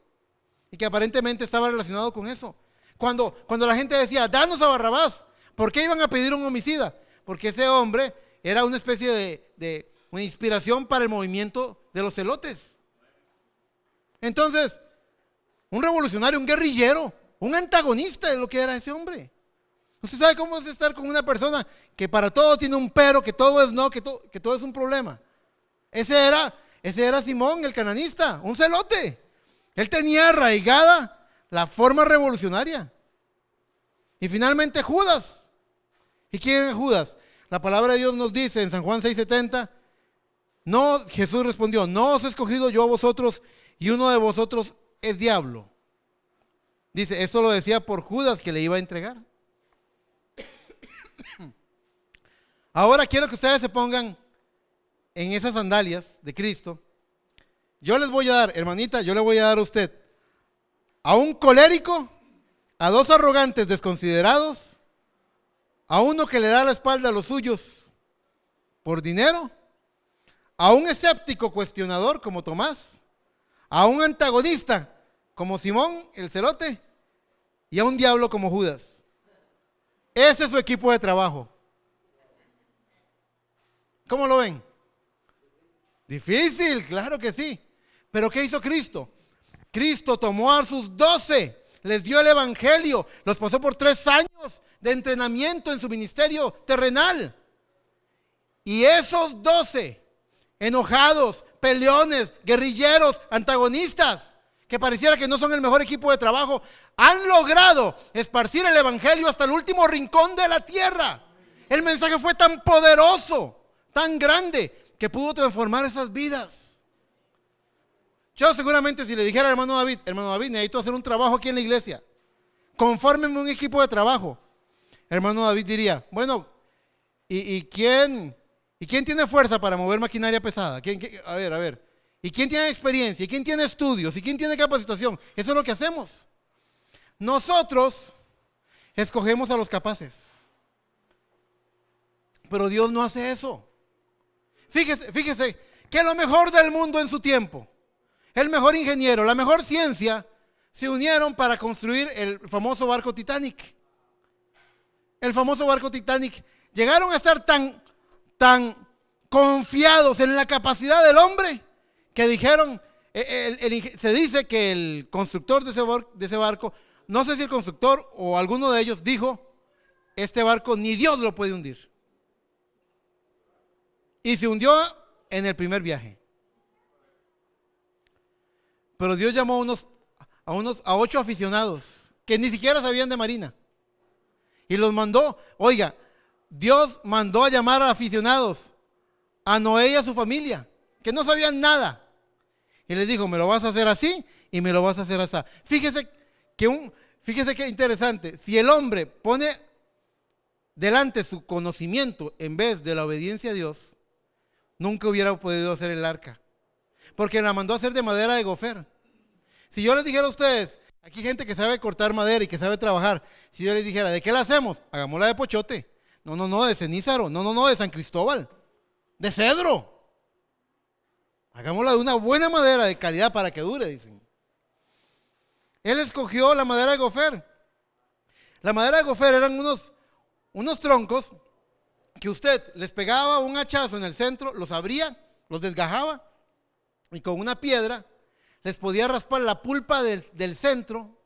y que aparentemente estaba relacionado con eso. Cuando la gente decía, danos a Barrabás, ¿por qué iban a pedir un homicida? Porque ese hombre era una especie de una inspiración para el movimiento de los celotes. Entonces, un revolucionario, un guerrillero, un antagonista de lo que era ese hombre. ¿Usted sabe cómo es estar con una persona que para todo tiene un pero, que todo es no, que todo es un problema? Ese era Simón el cananista, un celote. Él tenía arraigada la forma revolucionaria. Y finalmente Judas. ¿Y quién es Judas? La palabra de Dios nos dice en San Juan 6:70, no, Jesús respondió, no os he escogido yo a vosotros y uno de vosotros es diablo. Dice, eso lo decía por Judas que le iba a entregar. Ahora quiero que ustedes se pongan en esas sandalias de Cristo. Yo les voy a dar, hermanita, yo le voy a dar a usted a un colérico, a dos arrogantes desconsiderados, a uno que le da la espalda a los suyos por dinero, a un escéptico cuestionador como Tomás, a un antagonista como Simón el celote y a un diablo como Judas. Ese es su equipo de trabajo. ¿Cómo lo ven? Difícil, claro que sí. Pero ¿qué hizo Cristo? Cristo tomó a sus 12, les dio el evangelio, los pasó por 3 años de entrenamiento en su ministerio terrenal. Y esos 12, enojados, peleones, guerrilleros, antagonistas, que pareciera que no son el mejor equipo de trabajo, han logrado esparcir el evangelio hasta el último rincón de la tierra. El mensaje fue tan poderoso, tan grande, que pudo transformar esas vidas. Yo seguramente, si le dijera al hermano David, necesito hacer un trabajo aquí en la iglesia, confórmeme un equipo de trabajo, el hermano David diría, bueno, ¿y quién tiene fuerza para mover maquinaria pesada? A ver. ¿Y quién tiene experiencia? ¿Y quién tiene estudios? ¿Y quién tiene capacitación? Eso es lo que hacemos. Nosotros escogemos a los capaces. Pero Dios no hace eso. Fíjese que lo mejor del mundo en su tiempo, el mejor ingeniero, la mejor ciencia, se unieron para construir el famoso barco Titanic. El famoso barco Titanic. Llegaron a estar tan confiados en la capacidad del hombre que dijeron, se dice que el constructor de ese barco, no sé si el constructor o alguno de ellos dijo, este barco ni Dios lo puede hundir. Y se hundió en el primer viaje. Pero Dios llamó a 8 aficionados que ni siquiera sabían de marina. Y los mandó, oiga, Dios mandó a llamar a aficionados, a Noé y a su familia, que no sabían nada. Y les dijo, me lo vas a hacer así y me lo vas a hacer así. Fíjese que interesante. Si el hombre pone delante su conocimiento en vez de la obediencia a Dios, nunca hubiera podido hacer el arca. Porque la mandó a hacer de madera de gofer. Si yo les dijera a ustedes, aquí hay gente que sabe cortar madera y que sabe trabajar. Si yo les dijera, ¿de qué la hacemos? Hagámosla de pochote. No, de cenízaro. No, de San Cristóbal. De cedro. Hagámosla de una buena madera de calidad para que dure, dicen. Él escogió la madera de gofer. La madera de gofer eran unos troncos que usted les pegaba un hachazo en el centro, los abría, los desgajaba y con una piedra les podía raspar la pulpa del centro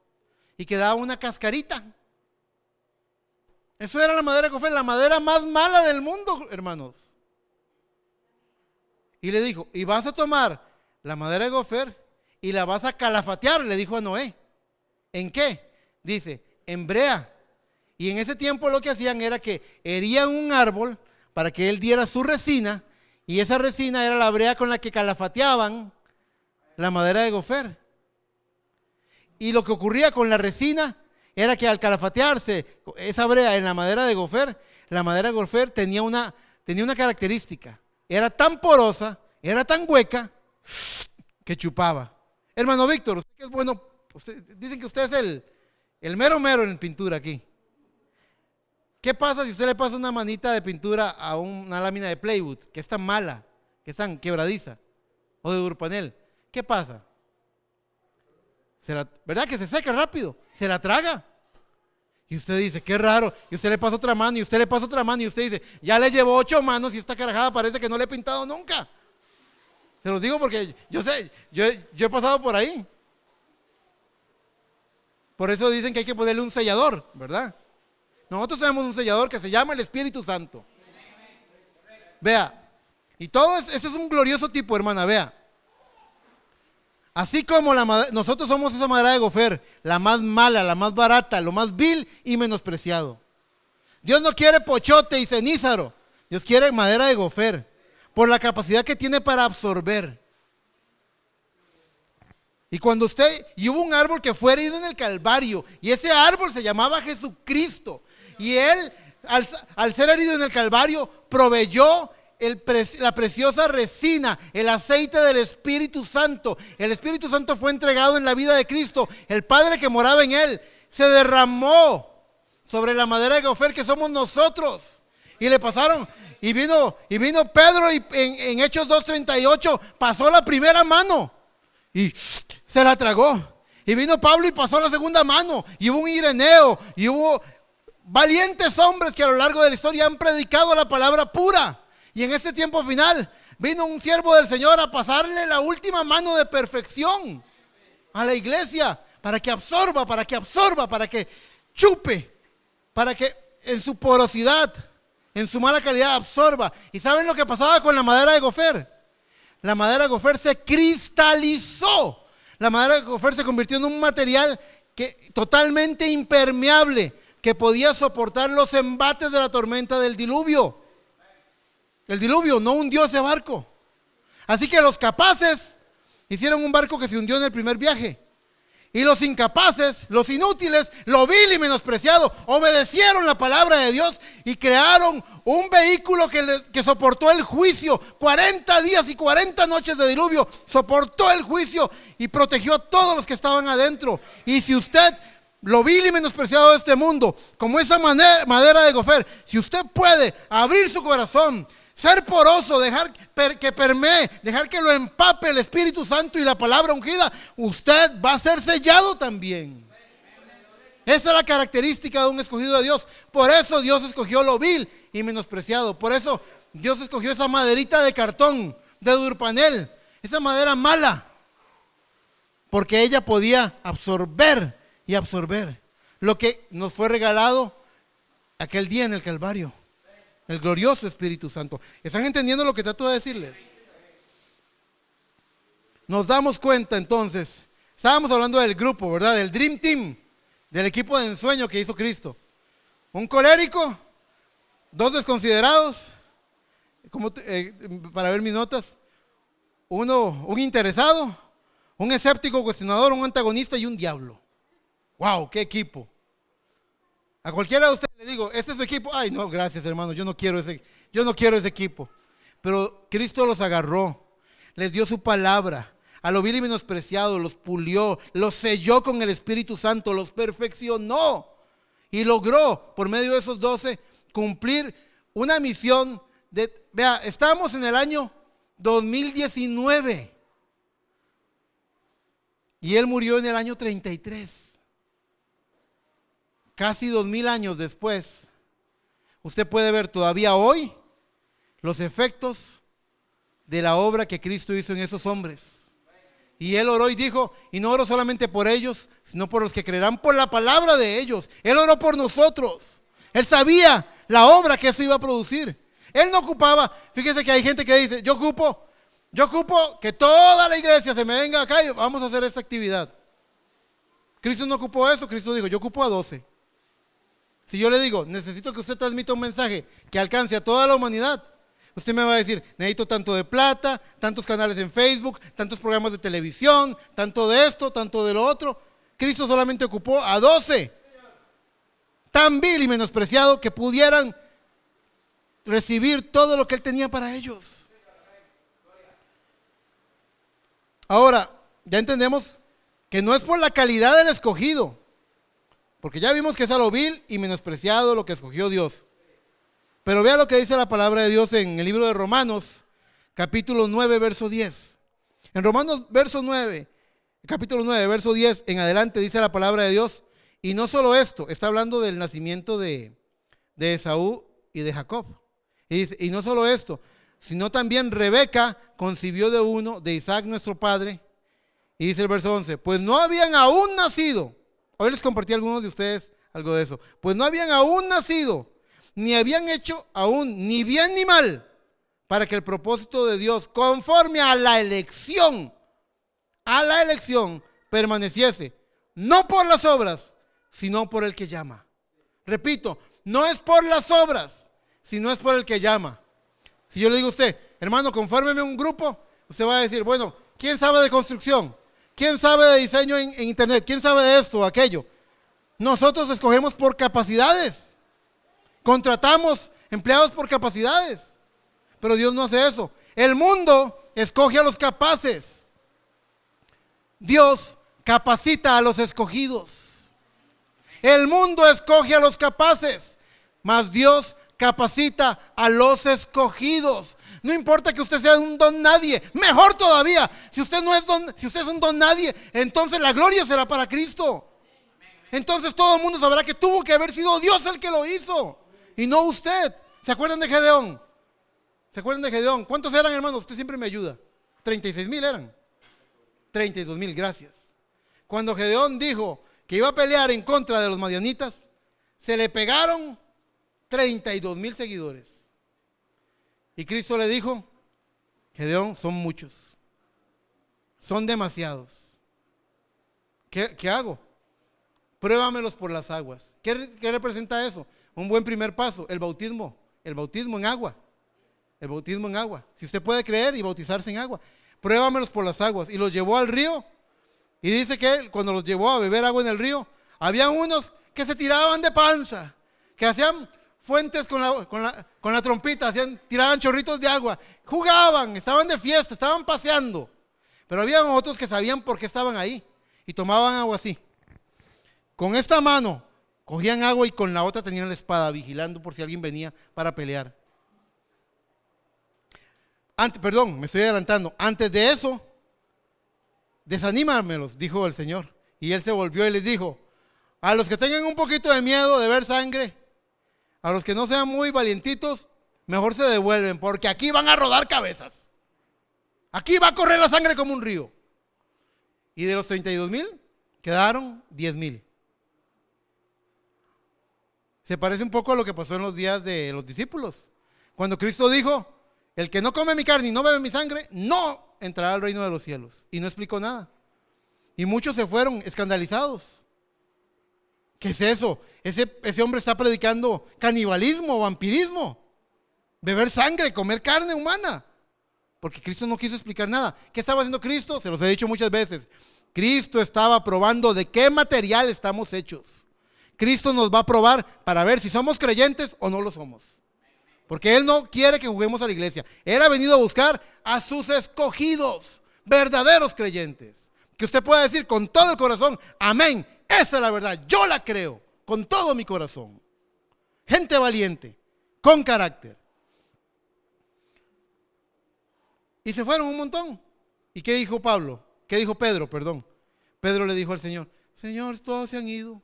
y quedaba una cascarita. Eso era la madera de gofer, la madera más mala del mundo, hermanos. Y le dijo, y vas a tomar la madera de gofer y la vas a calafatear, le dijo a Noé. ¿En qué? Dice, en brea. Y en ese tiempo lo que hacían era que herían un árbol para que él diera su resina, y esa resina era la brea con la que calafateaban la madera de gofer. Y lo que ocurría con la resina era que al calafatearse esa brea en la madera de gofer tenía una característica. Era tan porosa, era tan hueca, que chupaba. Hermano Víctor, usted que es bueno, dicen que usted es el mero en pintura aquí. ¿Qué pasa si usted le pasa una manita de pintura a una lámina de plywood que es tan mala, que es tan quebradiza, o de Durpanel? ¿Qué pasa? ¿Verdad que se seca rápido? Se la traga. Y usted dice, qué raro. Y usted le pasa otra mano, y usted le pasa otra mano, y usted dice, ya le llevo 8 manos y esta carajada parece que no le he pintado nunca. Se los digo porque yo sé, yo he pasado por ahí. Por eso dicen que hay que ponerle un sellador, ¿verdad? Nosotros tenemos un sellador que se llama el Espíritu Santo. Vea, y todo eso es un glorioso tipo, hermana, vea. Así como nosotros somos esa madera de gofer, la más mala, la más barata, lo más vil y menospreciado. Dios no quiere pochote y cenízaro, Dios quiere madera de gofer, por la capacidad que tiene para absorber. Y hubo un árbol que fue herido en el Calvario, y ese árbol se llamaba Jesucristo, y él, al ser herido en el Calvario, proveyó la preciosa resina, el aceite del Espíritu Santo. El Espíritu Santo fue entregado en la vida de Cristo. El Padre que moraba en él se derramó sobre la madera de gofer que somos nosotros. Y le pasaron, y vino Pedro, y en Hechos 2:38 pasó la primera mano y se la tragó. Y vino Pablo y pasó la segunda mano. Y hubo un Ireneo, y hubo valientes hombres que a lo largo de la historia han predicado la palabra pura. Y en ese tiempo final vino un siervo del Señor a pasarle la última mano de perfección a la iglesia, para que absorba, para que chupe, para que en su porosidad, en su mala calidad absorba. ¿Y saben lo que pasaba con la madera de gofer? la madera de gofer se cristalizó. La madera de gofer se convirtió en un material totalmente impermeable, que podía soportar los embates de la tormenta del diluvio. El diluvio no hundió ese barco. Así que los capaces hicieron un barco que se hundió en el primer viaje. Y los incapaces, los inútiles, lo vil y menospreciado, obedecieron la palabra de Dios y crearon un vehículo que soportó el juicio. 40 días y 40 noches de diluvio, soportó el juicio y protegió a todos los que estaban adentro. Y si usted, lo vil y menospreciado de este mundo, como esa madera de gofer, si usted puede abrir su corazón, ser poroso, dejar que permee, dejar que lo empape el Espíritu Santo y la palabra ungida, usted va a ser sellado también. Esa es la característica de un escogido de Dios. Por eso Dios escogió lo vil y menospreciado. Por eso Dios escogió esa maderita de cartón, de durpanel, esa madera mala, porque ella podía absorber y absorber lo que nos fue regalado aquel día en el Calvario. El glorioso Espíritu Santo. ¿Están entendiendo lo que trato de decirles? Nos damos cuenta entonces. Estábamos hablando del grupo, ¿verdad? Del Dream Team, del equipo de ensueño que hizo Cristo. Un colérico, dos desconsiderados, para ver mis notas, un interesado, un escéptico cuestionador, un antagonista y un diablo. ¡Wow! ¡Qué equipo! A cualquiera de ustedes le digo, ¿este es su equipo? Ay, no, gracias, hermano, yo no quiero ese equipo. Pero Cristo los agarró, les dio su palabra, a lo vil y menospreciado, los pulió, los selló con el Espíritu Santo, los perfeccionó y logró, por medio de esos 12, cumplir una misión vea, estamos en el año 2019 y Él murió en el año 33. Casi 2000 años después, usted puede ver todavía hoy los efectos de la obra que Cristo hizo en esos hombres. Y Él oró y dijo, y no oró solamente por ellos, sino por los que creerán por la palabra de ellos. Él oró por nosotros. Él sabía la obra que eso iba a producir. Él no ocupaba, fíjese que hay gente que dice, yo ocupo que toda la iglesia se me venga acá y vamos a hacer esta actividad. Cristo no ocupó eso, Cristo dijo, yo ocupo a 12. Si yo le digo, necesito que usted transmita un mensaje que alcance a toda la humanidad, usted me va a decir, necesito tanto de plata, tantos canales en Facebook, tantos programas de televisión, tanto de esto, tanto de lo otro. Cristo solamente ocupó a 12, tan vil y menospreciado que pudieran recibir todo lo que Él tenía para ellos. Ahora, ya entendemos que no es por la calidad del escogido, porque ya vimos que es a lo vil y menospreciado lo que escogió Dios. Pero vea lo que dice la palabra de Dios en el libro de Romanos, capítulo 9, verso 10. En Romanos, capítulo 9, verso 10, en adelante dice la palabra de Dios. Y no solo esto, está hablando del nacimiento de Esaú y de Jacob. Y dice, y no solo esto, sino también Rebeca concibió de uno, de Isaac nuestro padre. Y dice el verso 11, pues no habían aún nacido. Hoy les compartí a algunos de ustedes algo de eso. Pues no habían aún nacido, ni habían hecho aún ni bien ni mal, para que el propósito de Dios, conforme a la elección, permaneciese, no por las obras, sino por el que llama. Repito, no es por las obras, sino es por el que llama. Si yo le digo a usted, hermano, confórmeme un grupo, usted va a decir, bueno, ¿quién sabe de construcción? ¿Quién sabe de diseño en internet? ¿Quién sabe de esto o aquello? Nosotros escogemos por capacidades. Contratamos empleados por capacidades. Pero Dios no hace eso. El mundo escoge a los capaces. Dios capacita a los escogidos. El mundo escoge a los capaces, mas Dios capacita a los escogidos. No importa que usted sea un don nadie, mejor todavía. Si usted es un don nadie, entonces la gloria será para Cristo. Entonces todo el mundo sabrá que tuvo que haber sido Dios el que lo hizo y no usted. ¿Se acuerdan de Gedeón? ¿Cuántos eran, hermanos? Usted siempre me ayuda. 36,000 eran. 32,000, gracias. Cuando Gedeón dijo que iba a pelear en contra de los madianitas, se le pegaron 32,000 seguidores. Y Cristo le dijo, Gedeón, son muchos, son demasiados. ¿Qué hago? Pruébamelos por las aguas. ¿Qué representa eso? Un buen primer paso, el bautismo en agua. El bautismo en agua. Si usted puede creer y bautizarse en agua, pruébamelos por las aguas. Y los llevó al río. Y dice que él, cuando los llevó a beber agua en el río, había unos que se tiraban de panza, que hacían fuentes con la trompita, tiraban chorritos de agua, jugaban, estaban de fiesta, estaban paseando. Pero había otros que sabían por qué estaban ahí y tomaban agua así. Con esta mano cogían agua y con la otra tenían la espada, vigilando por si alguien venía para pelear. Me estoy adelantando. Antes de eso, desanímamelos, dijo el Señor. Y él se volvió y les dijo: a los que tengan un poquito de miedo de ver sangre, a los que no sean muy valientitos, mejor se devuelven, porque aquí van a rodar cabezas. Aquí va a correr la sangre como un río. Y de los 32,000 quedaron 10,000. Se parece un poco a lo que pasó en los días de los discípulos, cuando Cristo dijo: el que no come mi carne y no bebe mi sangre, no entrará al reino de los cielos. Y no explicó nada. Y muchos se fueron escandalizados. ¿Qué es eso? Ese hombre está predicando canibalismo, vampirismo, beber sangre, comer carne humana. Porque Cristo no quiso explicar nada. ¿Qué estaba haciendo Cristo? Se los he dicho muchas veces. Cristo estaba probando de qué material estamos hechos. Cristo nos va a probar para ver si somos creyentes o no lo somos. Porque Él no quiere que juguemos a la iglesia. Él ha venido a buscar a sus escogidos, verdaderos creyentes. Que usted pueda decir con todo el corazón: amén, esa es la verdad, yo la creo con todo mi corazón. Gente valiente, con carácter. Y se fueron un montón. ¿Y qué dijo Pablo? ¿Qué dijo Pedro? Perdón. Pedro le dijo al Señor: Señor, todos se han ido.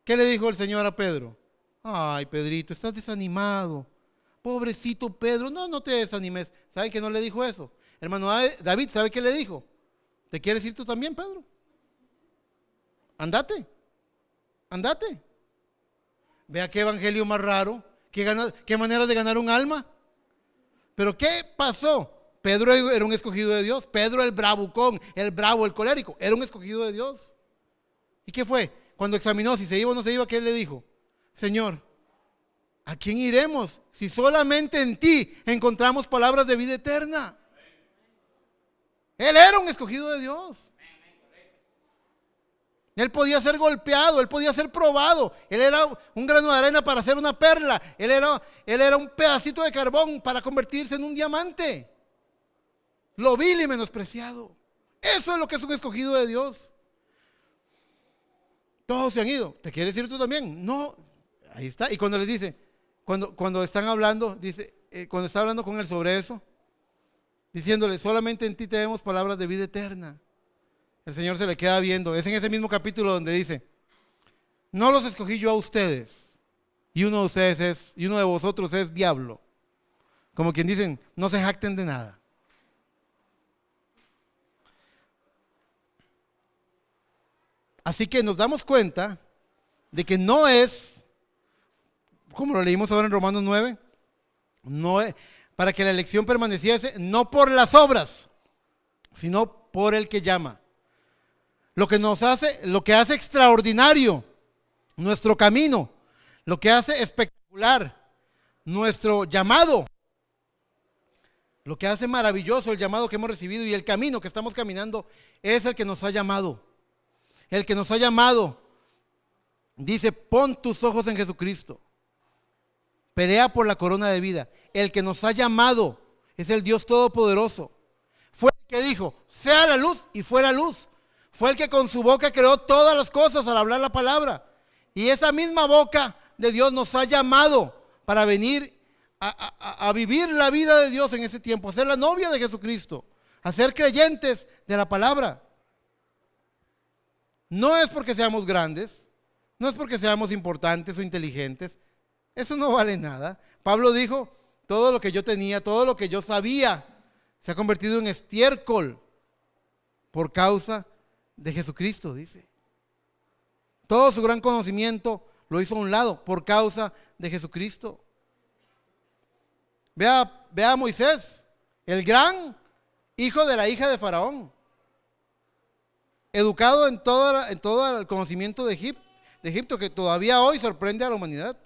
¿Qué le dijo el Señor a Pedro? Ay, Pedrito, estás desanimado. Pobrecito Pedro, no te desanimes. ¿Sabe que no le dijo eso? Hermano David, ¿sabe qué le dijo? ¿Te quieres ir tú también, Pedro? Andate. Vea qué evangelio más raro, qué manera de ganar un alma. Pero ¿qué pasó? Pedro era un escogido de Dios. Pedro, el bravucón, el bravo, el colérico, era un escogido de Dios. ¿Y qué fue? Cuando examinó si se iba o no se iba, ¿qué le dijo? Señor, ¿a quién iremos si solamente en ti encontramos palabras de vida eterna? Él era un escogido de Dios. Él podía ser golpeado, él podía ser probado. Él era un grano de arena para hacer una perla. Él era un pedacito de carbón para convertirse en un diamante. Lo vil y menospreciado. Eso es lo que es un escogido de Dios. Todos se han ido. ¿Te quieres ir tú también? No. Ahí está. Y cuando les dice, cuando están hablando, dice, cuando está hablando con él sobre eso, diciéndole: solamente en ti tenemos palabras de vida eterna. El Señor se le queda viendo. Es en ese mismo capítulo donde dice: no los escogí yo a ustedes, y uno de vosotros es diablo. Como quien dicen: no se jacten de nada. Así que nos damos cuenta de que no es, como lo leímos ahora en Romanos 9, no es, para que la elección permaneciese, no por las obras, sino por el que llama. Lo que hace extraordinario nuestro camino, lo que hace espectacular nuestro llamado, lo que hace maravilloso el llamado que hemos recibido y el camino que estamos caminando, es el que nos ha llamado. El que nos ha llamado dice: pon tus ojos en Jesucristo, pelea por la corona de vida. El que nos ha llamado es el Dios Todopoderoso. Fue el que dijo: sea la luz, y fue la luz. Fue el que con su boca creó todas las cosas al hablar la palabra. Y esa misma boca de Dios nos ha llamado para venir a vivir la vida de Dios en ese tiempo, a ser la novia de Jesucristo, a ser creyentes de la palabra. No es porque seamos grandes, no es porque seamos importantes o inteligentes. Eso no vale nada. Pablo dijo: todo lo que yo tenía, todo lo que yo sabía, se ha convertido en estiércol por causa de Jesucristo, dice. Todo su gran conocimiento lo hizo a un lado por causa de Jesucristo. Vea a Moisés. el gran hijo de la hija de Faraón, educado en todo el conocimiento de Egipto, que todavía hoy sorprende a la humanidad,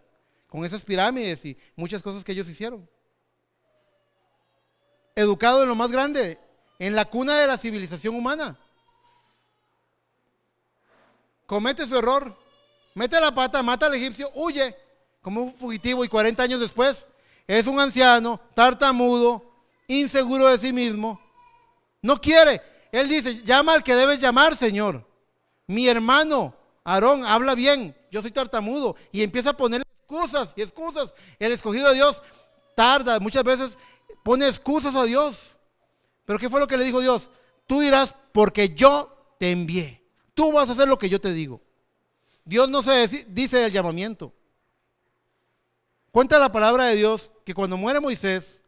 con esas pirámides y muchas cosas que ellos hicieron. Educado en lo más grande, en la cuna de la civilización humana. Comete su error, mete la pata, mata al egipcio, huye como un fugitivo y 40 años después es un anciano, tartamudo, inseguro de sí mismo. No quiere. Él dice, llama al que debes llamar, Señor. Mi hermano Aarón habla bien, yo soy tartamudo. Y empieza a poner excusas y excusas. El escogido de Dios tarda, muchas veces pone excusas a Dios. Pero ¿qué fue lo que le dijo Dios? Tú irás porque yo te envié. Tú vas a hacer lo que yo te digo. Dios no se dice del llamamiento. Cuenta la palabra de Dios que cuando muere Moisés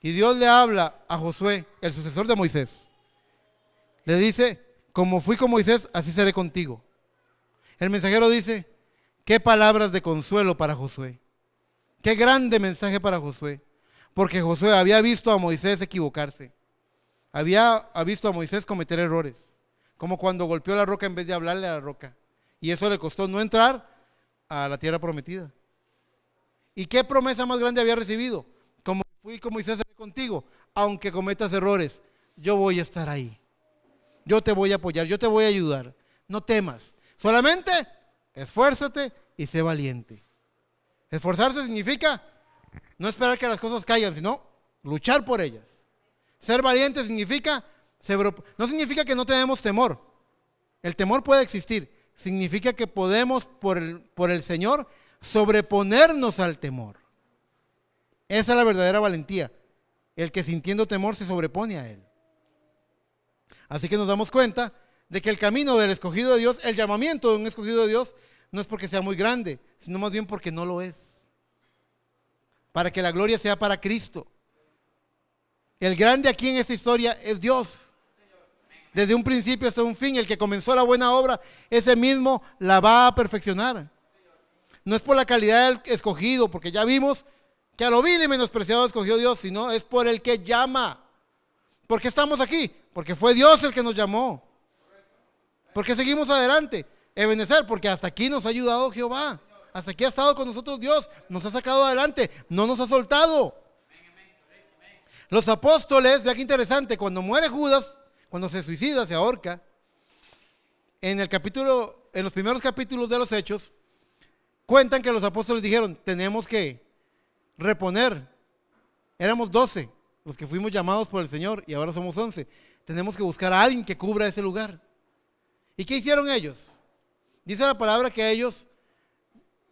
y Dios le habla a Josué, el sucesor de Moisés, le dice, como fui con Moisés, así seré contigo. El mensajero dice, qué palabras de consuelo para Josué. Qué grande mensaje para Josué. Porque Josué había visto a Moisés equivocarse. Había visto a Moisés cometer errores. Como cuando golpeó la roca en vez de hablarle a la roca. Y eso le costó no entrar a la tierra prometida. ¿Y qué promesa más grande había recibido? Como fui con Moisés contigo, aunque cometas errores, yo voy a estar ahí. Yo te voy a apoyar, yo te voy a ayudar. No temas. Solamente esfuérzate y sé valiente. Esforzarse significa no esperar que las cosas caigan, sino luchar por ellas. Ser valiente significa, no significa que no tenemos temor. El temor puede existir. Significa que podemos, por el Señor, sobreponernos al temor. Esa es la verdadera valentía. El que sintiendo temor se sobrepone a él. Así que nos damos cuenta de que el camino del escogido de Dios, el llamamiento de un escogido de Dios, no es porque sea muy grande, sino más bien porque no lo es. Para que la gloria sea para Cristo. El grande aquí en esta historia es Dios. Desde un principio hasta un fin, el que comenzó la buena obra, ese mismo la va a perfeccionar. No es por la calidad del escogido, porque ya vimos que a lo vil y menospreciado escogió Dios, sino es por el que llama. ¿Por qué estamos aquí? Porque fue Dios el que nos llamó. ¿Por qué seguimos adelante? Ebenecer, porque hasta aquí nos ha ayudado Jehová. Hasta aquí ha estado con nosotros Dios, nos ha sacado adelante, no nos ha soltado. Los apóstoles, vea qué interesante, cuando muere Judas, cuando se suicida, se ahorca, en los primeros capítulos de los Hechos, cuentan que los apóstoles dijeron, tenemos que reponer. Éramos 12 los que fuimos llamados por el Señor y ahora somos 11. Tenemos que buscar a alguien que cubra ese lugar. ¿Y qué hicieron ellos? Dice la palabra que ellos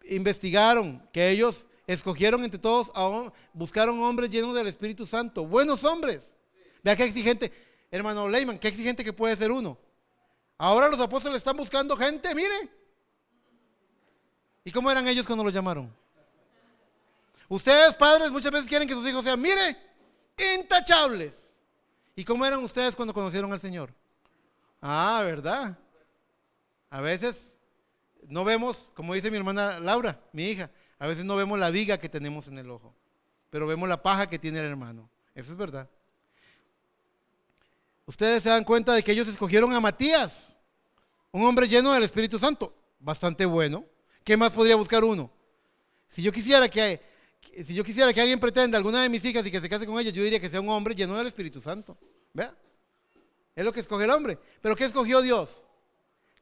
investigaron, que ellos escogieron entre todos, buscaron hombres llenos del Espíritu Santo, buenos hombres. Vea qué exigente, hermano Leyman, qué exigente que puede ser uno. Ahora los apóstoles están buscando gente, mire. ¿Y cómo eran ellos cuando los llamaron? Ustedes, padres, muchas veces quieren que sus hijos sean, mire, intachables. ¿Y cómo eran ustedes cuando conocieron al Señor? Ah, ¿verdad? A veces no vemos, como dice mi hermana Laura, mi hija, a veces no vemos la viga que tenemos en el ojo, pero vemos la paja que tiene el hermano. Eso es verdad. Ustedes se dan cuenta de que ellos escogieron a Matías, un hombre lleno del Espíritu Santo, bastante bueno. ¿Qué más podría buscar uno? Si yo quisiera que alguien pretenda alguna de mis hijas y que se case con ella, yo diría que sea un hombre lleno del Espíritu Santo. ¿Vea? Es lo que escoge el hombre. Pero ¿qué escogió Dios?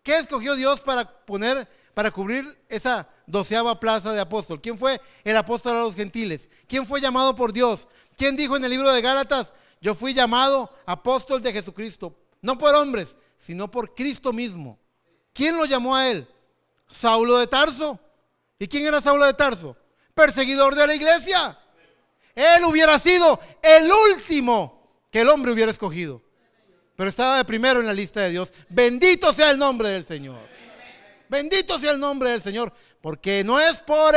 ¿Qué escogió Dios para cubrir esa 12ª plaza de apóstol? ¿Quién fue el apóstol a los gentiles? ¿Quién fue llamado por Dios? ¿Quién dijo en el libro de Gálatas, yo fui llamado apóstol de Jesucristo? No por hombres, sino por Cristo mismo. ¿Quién lo llamó a él? Saulo de Tarso. ¿Y quién era Saulo de Tarso? Perseguidor de la iglesia. Él hubiera sido el último que el hombre hubiera escogido, pero estaba de primero en la lista de Dios. Bendito sea el nombre del Señor. Bendito sea el nombre del Señor, porque no es por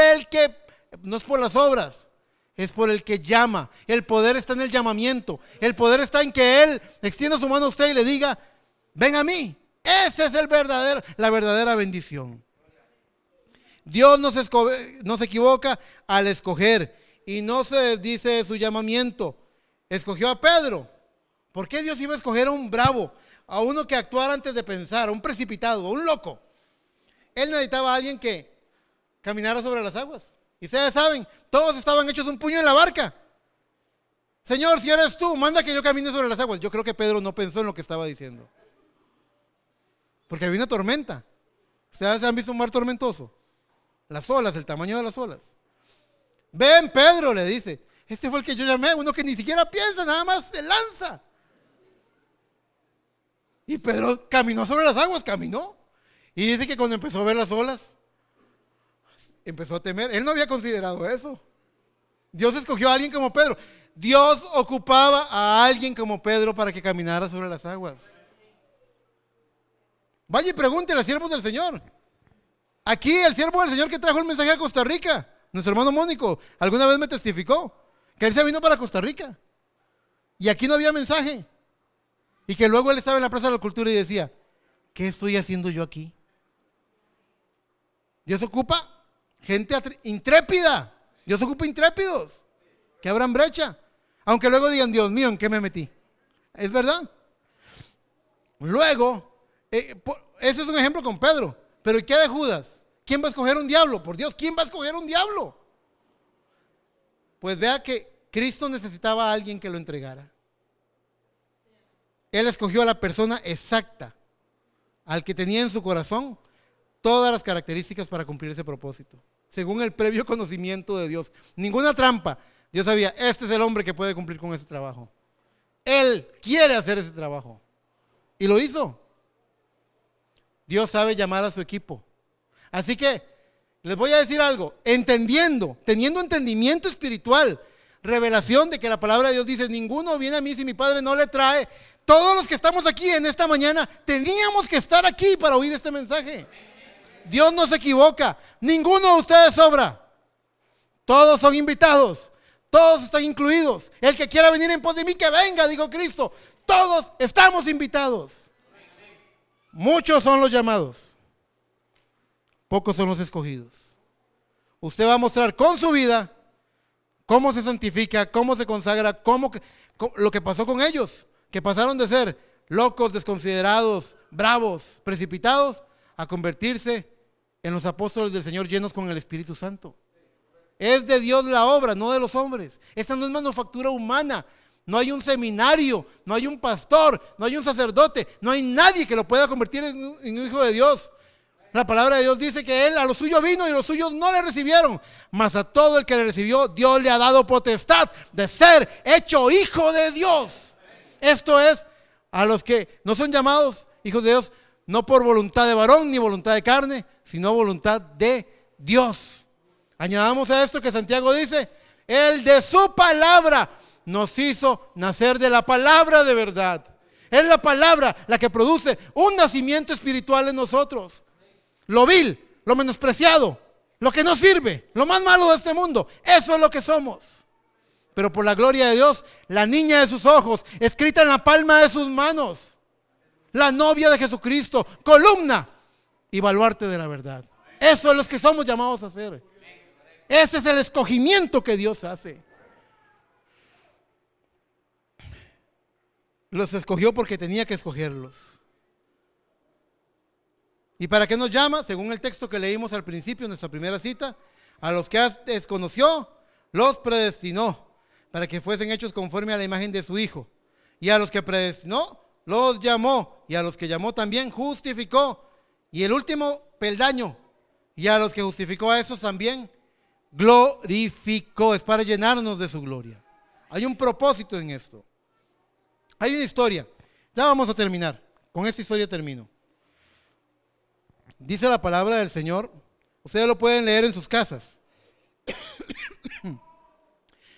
las obras, es por el que llama. El poder está en el llamamiento. El poder está en que Él extienda su mano a usted y le diga, ven a mí. Esa es la verdadera bendición. Dios no se equivoca al escoger y no se desdice de su llamamiento. escogió a Pedro. ¿Por qué Dios iba a escoger a un bravo, a uno que actuara antes de pensar, a un precipitado, a un loco? Él necesitaba a alguien que caminara sobre las aguas. Y ustedes saben, todos estaban hechos un puño en la barca. Señor, si eres tú, manda que yo camine sobre las aguas. Yo creo que Pedro no pensó en lo que estaba diciendo, porque había una tormenta. ¿Ustedes han visto un mar tormentoso? Las olas, el tamaño de las olas. Ven, Pedro, le dice. Este fue el que yo llamé, uno que ni siquiera piensa, nada más se lanza. Y Pedro caminó sobre las aguas, caminó. Y dice que cuando empezó a ver las olas, empezó a temer. Él no había considerado eso. Dios escogió a alguien como Pedro. Dios ocupaba a alguien como Pedro para que caminara sobre las aguas. Vaya y pregúntele a siervos del Señor. Aquí el siervo del Señor que trajo el mensaje a Costa Rica, nuestro hermano Mónico, alguna vez me testificó que él se vino para Costa Rica y aquí no había mensaje. Y que luego él estaba en la Plaza de la Cultura y decía, ¿qué estoy haciendo yo aquí? Dios ocupa gente intrépida. Dios ocupa intrépidos que abran brecha. Aunque luego digan, Dios mío, ¿en qué me metí? Es verdad. Luego, ese es un ejemplo con Pedro. Pero ¿y qué de Judas? ¿Quién va a escoger un diablo? Por Dios, ¿quién va a escoger un diablo? Pues vea que Cristo necesitaba a alguien que lo entregara. Él escogió a la persona exacta, al que tenía en su corazón todas las características para cumplir ese propósito, según el previo conocimiento de Dios. Ninguna trampa. Dios sabía, este es el hombre que puede cumplir con ese trabajo. Él quiere hacer ese trabajo. Y lo hizo. Dios sabe llamar a su equipo. Así que les voy a decir algo, teniendo entendimiento espiritual, revelación de que la palabra de Dios dice, ninguno viene a mí si mi Padre no le trae. Todos los que estamos aquí en esta mañana teníamos que estar aquí para oír este mensaje. Dios no se equivoca, ninguno de ustedes sobra. Todos son invitados, todos están incluidos. El que quiera venir en pos de mí, que venga, dijo Cristo. Todos estamos invitados. Muchos son los llamados, pocos son los escogidos. Usted va a mostrar con su vida cómo se santifica, cómo se consagra, lo que pasó con ellos, que pasaron de ser locos, desconsiderados, bravos, precipitados, a convertirse en los apóstoles del Señor llenos con el Espíritu Santo. Es de Dios la obra, no de los hombres. Esta no es manufactura humana. No hay un seminario, no hay un pastor, no hay un sacerdote, no hay nadie que lo pueda convertir en un hijo de Dios. La palabra de Dios dice que Él a los suyos vino y los suyos no le recibieron. Mas a todo el que le recibió, Dios le ha dado potestad de ser hecho hijo de Dios. Esto es a los que no son llamados hijos de Dios, no por voluntad de varón ni voluntad de carne, sino voluntad de Dios. Añadamos a esto que Santiago dice, Él de su palabra nos hizo nacer de la palabra de verdad. Es la palabra la que produce un nacimiento espiritual en nosotros. Lo vil, lo menospreciado, lo que no sirve, lo más malo de este mundo, eso es lo que somos. Pero por la gloria de Dios, la niña de sus ojos, escrita en la palma de sus manos, la novia de Jesucristo, columna y baluarte de la verdad. Eso es lo que somos llamados a hacer. Ese es el escogimiento que Dios hace. Los escogió porque tenía que escogerlos. ¿Y para qué nos llama? Según el texto que leímos al principio, en nuestra primera cita, a los que desconoció, los predestinó para que fuesen hechos conforme a la imagen de su Hijo. Y a los que predestinó, los llamó. Y a los que llamó también justificó. Y el último peldaño, y a los que justificó a esos también glorificó. Es para llenarnos de su gloria. Hay un propósito en esto. Hay una historia. Ya vamos a terminar. Con esta historia termino. Dice la palabra del Señor. Ustedes lo pueden leer en sus casas.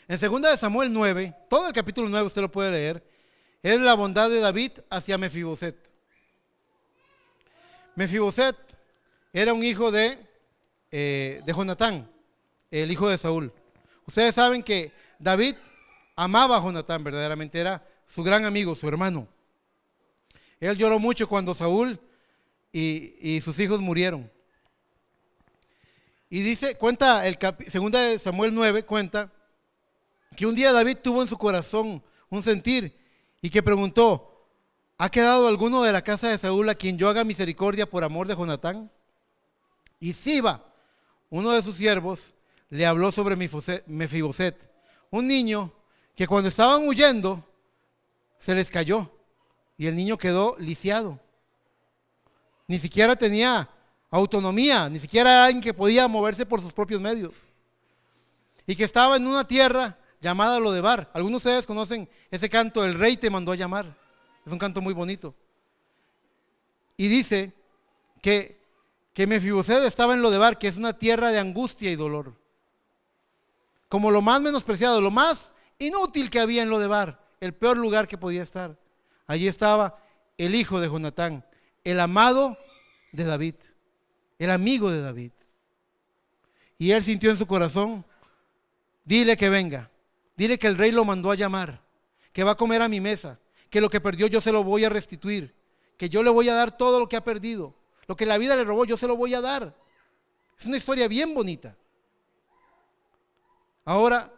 En 2 de Samuel 9, todo el capítulo 9 usted lo puede leer. Es la bondad de David hacia Mefiboset. Mefiboset era un hijo de Jonatán, el hijo de Saúl. Ustedes saben que David amaba a Jonatán, verdaderamente era su gran amigo, su hermano. Él lloró mucho cuando Saúl y sus hijos murieron. Y dice, cuenta, 2 de Samuel 9 cuenta que un día David tuvo en su corazón un sentir, y que preguntó: ¿ha quedado alguno de la casa de Saúl a quien yo haga misericordia por amor de Jonatán? Y Siba, uno de sus siervos, le habló sobre Mefiboset, un niño que cuando estaban huyendo se les cayó y el niño quedó lisiado. Ni siquiera tenía autonomía, ni siquiera era alguien que podía moverse por sus propios medios. Y que estaba en una tierra llamada Lodebar. Algunos de ustedes conocen ese canto, El Rey te mandó a llamar. Es un canto muy bonito. Y dice que Mefiboset estaba en Lodebar, que es una tierra de angustia y dolor. Como lo más menospreciado, lo más inútil que había en Lodebar, el peor lugar que podía estar. Allí estaba el hijo de Jonatán, el amado de David, el amigo de David. Y él sintió en su corazón: dile que venga, dile que el rey lo mandó a llamar, que va a comer a mi mesa, que lo que perdió yo se lo voy a restituir, que yo le voy a dar todo lo que ha perdido, lo que la vida le robó yo se lo voy a dar. Es una historia bien bonita. Ahora,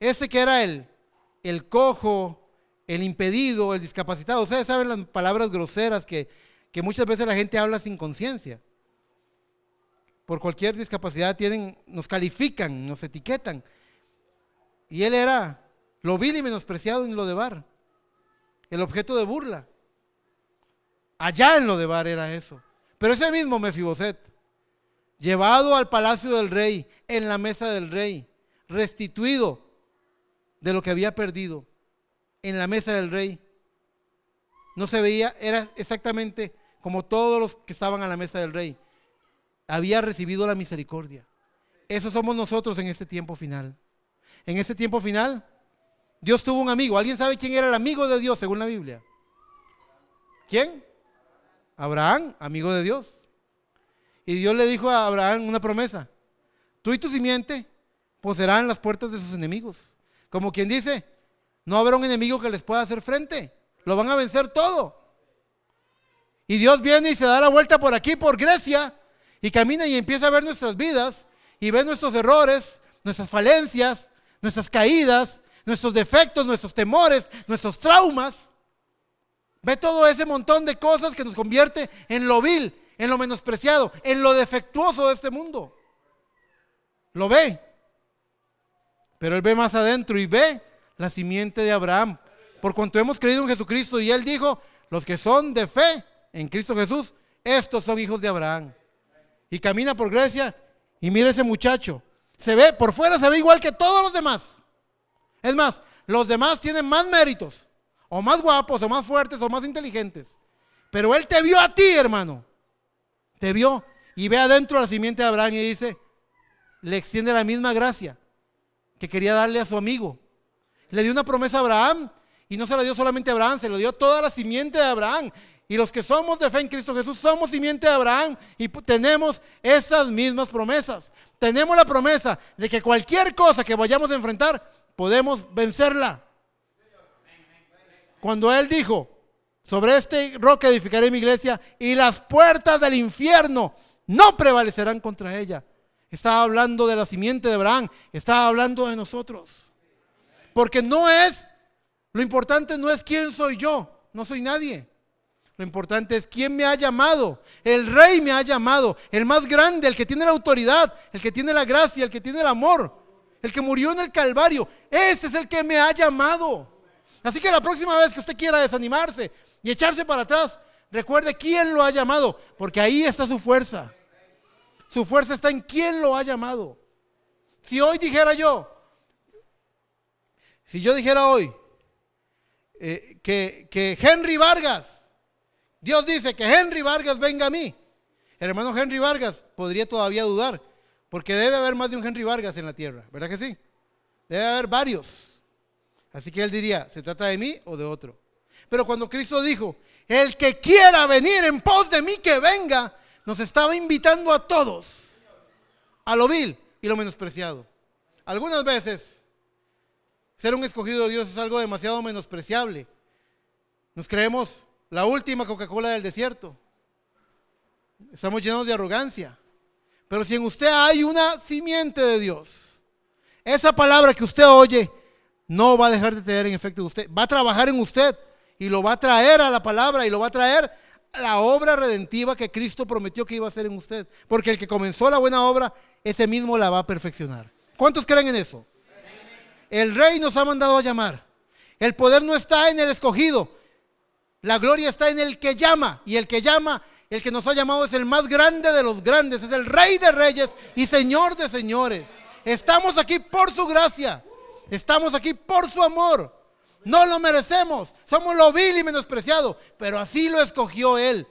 ese que era el cojo, el impedido, el discapacitado, ustedes saben las palabras groseras que muchas veces la gente habla sin conciencia. Por cualquier discapacidad nos califican, nos etiquetan. Y él era lo vil y menospreciado en Lodebar, el objeto de burla. Allá en Lodebar era eso. Pero ese mismo Mefiboset, llevado al palacio del rey, en la mesa del rey, restituido de lo que había perdido, en la mesa del rey, no se veía, era exactamente como todos los que estaban a la mesa del rey. Había recibido la misericordia. Eso somos nosotros en este tiempo final. En este tiempo final, Dios tuvo un amigo. ¿Alguien sabe quién era el amigo de Dios según la Biblia? ¿Quién? Abraham, amigo de Dios. Y Dios le dijo a Abraham una promesa: tú y tu simiente poseerán las puertas de sus enemigos. Como quien dice, no habrá un enemigo que les pueda hacer frente. Lo van a vencer todo. Y Dios viene y se da la vuelta por aquí, por Grecia, y camina y empieza a ver nuestras vidas, y ve nuestros errores, nuestras falencias, nuestras caídas, nuestros defectos, nuestros temores, nuestros traumas. Ve todo ese montón de cosas que nos convierte en lo vil, en lo menospreciado, en lo defectuoso de este mundo. Lo ve. Pero él ve más adentro y ve la simiente de Abraham. Por cuanto hemos creído en Jesucristo, y él dijo: los que son de fe en Cristo Jesús, estos son hijos de Abraham. Y camina por Grecia y mira ese muchacho. Por fuera se ve igual que todos los demás. Es más, los demás tienen más méritos, o más guapos, o más fuertes, o más inteligentes. Pero él te vio a ti, hermano. Te vio y ve adentro la simiente de Abraham y dice, le extiende la misma gracia que quería darle a su amigo. Le dio una promesa a Abraham, y no se la dio solamente a Abraham, se lo dio toda la simiente de Abraham. Y los que somos de fe en Cristo Jesús somos simiente de Abraham y tenemos esas mismas promesas. Tenemos la promesa de que cualquier cosa que vayamos a enfrentar, podemos vencerla. Cuando él dijo: sobre este roca edificaré mi iglesia, y las puertas del infierno no prevalecerán contra ella. Estaba hablando de la simiente de Abraham, estaba hablando de nosotros. Porque lo importante no es quién soy yo, no soy nadie. Lo importante es quién me ha llamado. El Rey me ha llamado, el más grande, el que tiene la autoridad, el que tiene la gracia, el que tiene el amor, el que murió en el Calvario. Ese es el que me ha llamado. Así que la próxima vez que usted quiera desanimarse y echarse para atrás, recuerde quién lo ha llamado, porque ahí está su fuerza. Su fuerza está en quién lo ha llamado. Si yo dijera hoy que Henry Vargas, Dios dice que Henry Vargas venga a mí, el hermano Henry Vargas podría todavía dudar, porque debe haber más de un Henry Vargas en la tierra, ¿verdad que sí? Debe haber varios. Así que él diría, ¿se trata de mí o de otro? Pero cuando Cristo dijo, el que quiera venir en pos de mí, que venga, nos estaba invitando a todos a lo vil y lo menospreciado. Algunas veces ser un escogido de Dios es algo demasiado menospreciable. Nos creemos la última Coca-Cola del desierto. Estamos llenos de arrogancia. Pero si en usted hay una simiente de Dios, esa palabra que usted oye no va a dejar de tener en efecto en usted. Va a trabajar en usted y lo va a traer a la palabra y lo va a traer a la obra redentiva que Cristo prometió que iba a hacer en usted. Porque el que comenzó la buena obra, ese mismo la va a perfeccionar. ¿Cuántos creen en eso? El Rey nos ha mandado a llamar. El poder no está en el escogido. La gloria está en el que llama. Y el que llama, el que nos ha llamado es el más grande de los grandes. Es el Rey de reyes y Señor de señores. Estamos aquí por su gracia. Estamos aquí por su amor. No lo merecemos. Somos lo vil y menospreciado. Pero así lo escogió Él.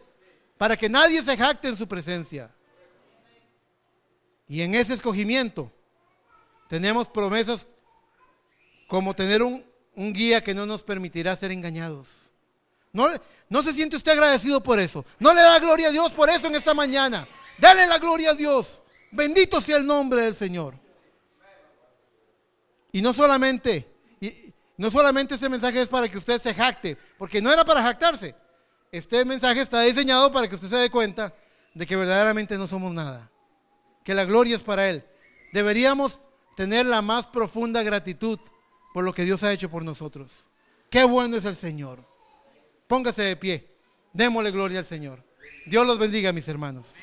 Para que nadie se jacte en su presencia. Y en ese escogimiento tenemos promesas como tener un guía que no nos permitirá ser engañados. No se siente usted agradecido por eso. No le da gloria a Dios por eso en esta mañana. Dale la gloria a Dios. Bendito sea el nombre del Señor. Y no solamente este mensaje es para que usted se jacte, porque no era para jactarse. Este mensaje está diseñado para que usted se dé cuenta de que verdaderamente no somos nada. Que la gloria es para Él. Deberíamos tener la más profunda gratitud por lo que Dios ha hecho por nosotros. Qué bueno es el Señor. Póngase de pie. Démosle gloria al Señor. Dios los bendiga, mis hermanos.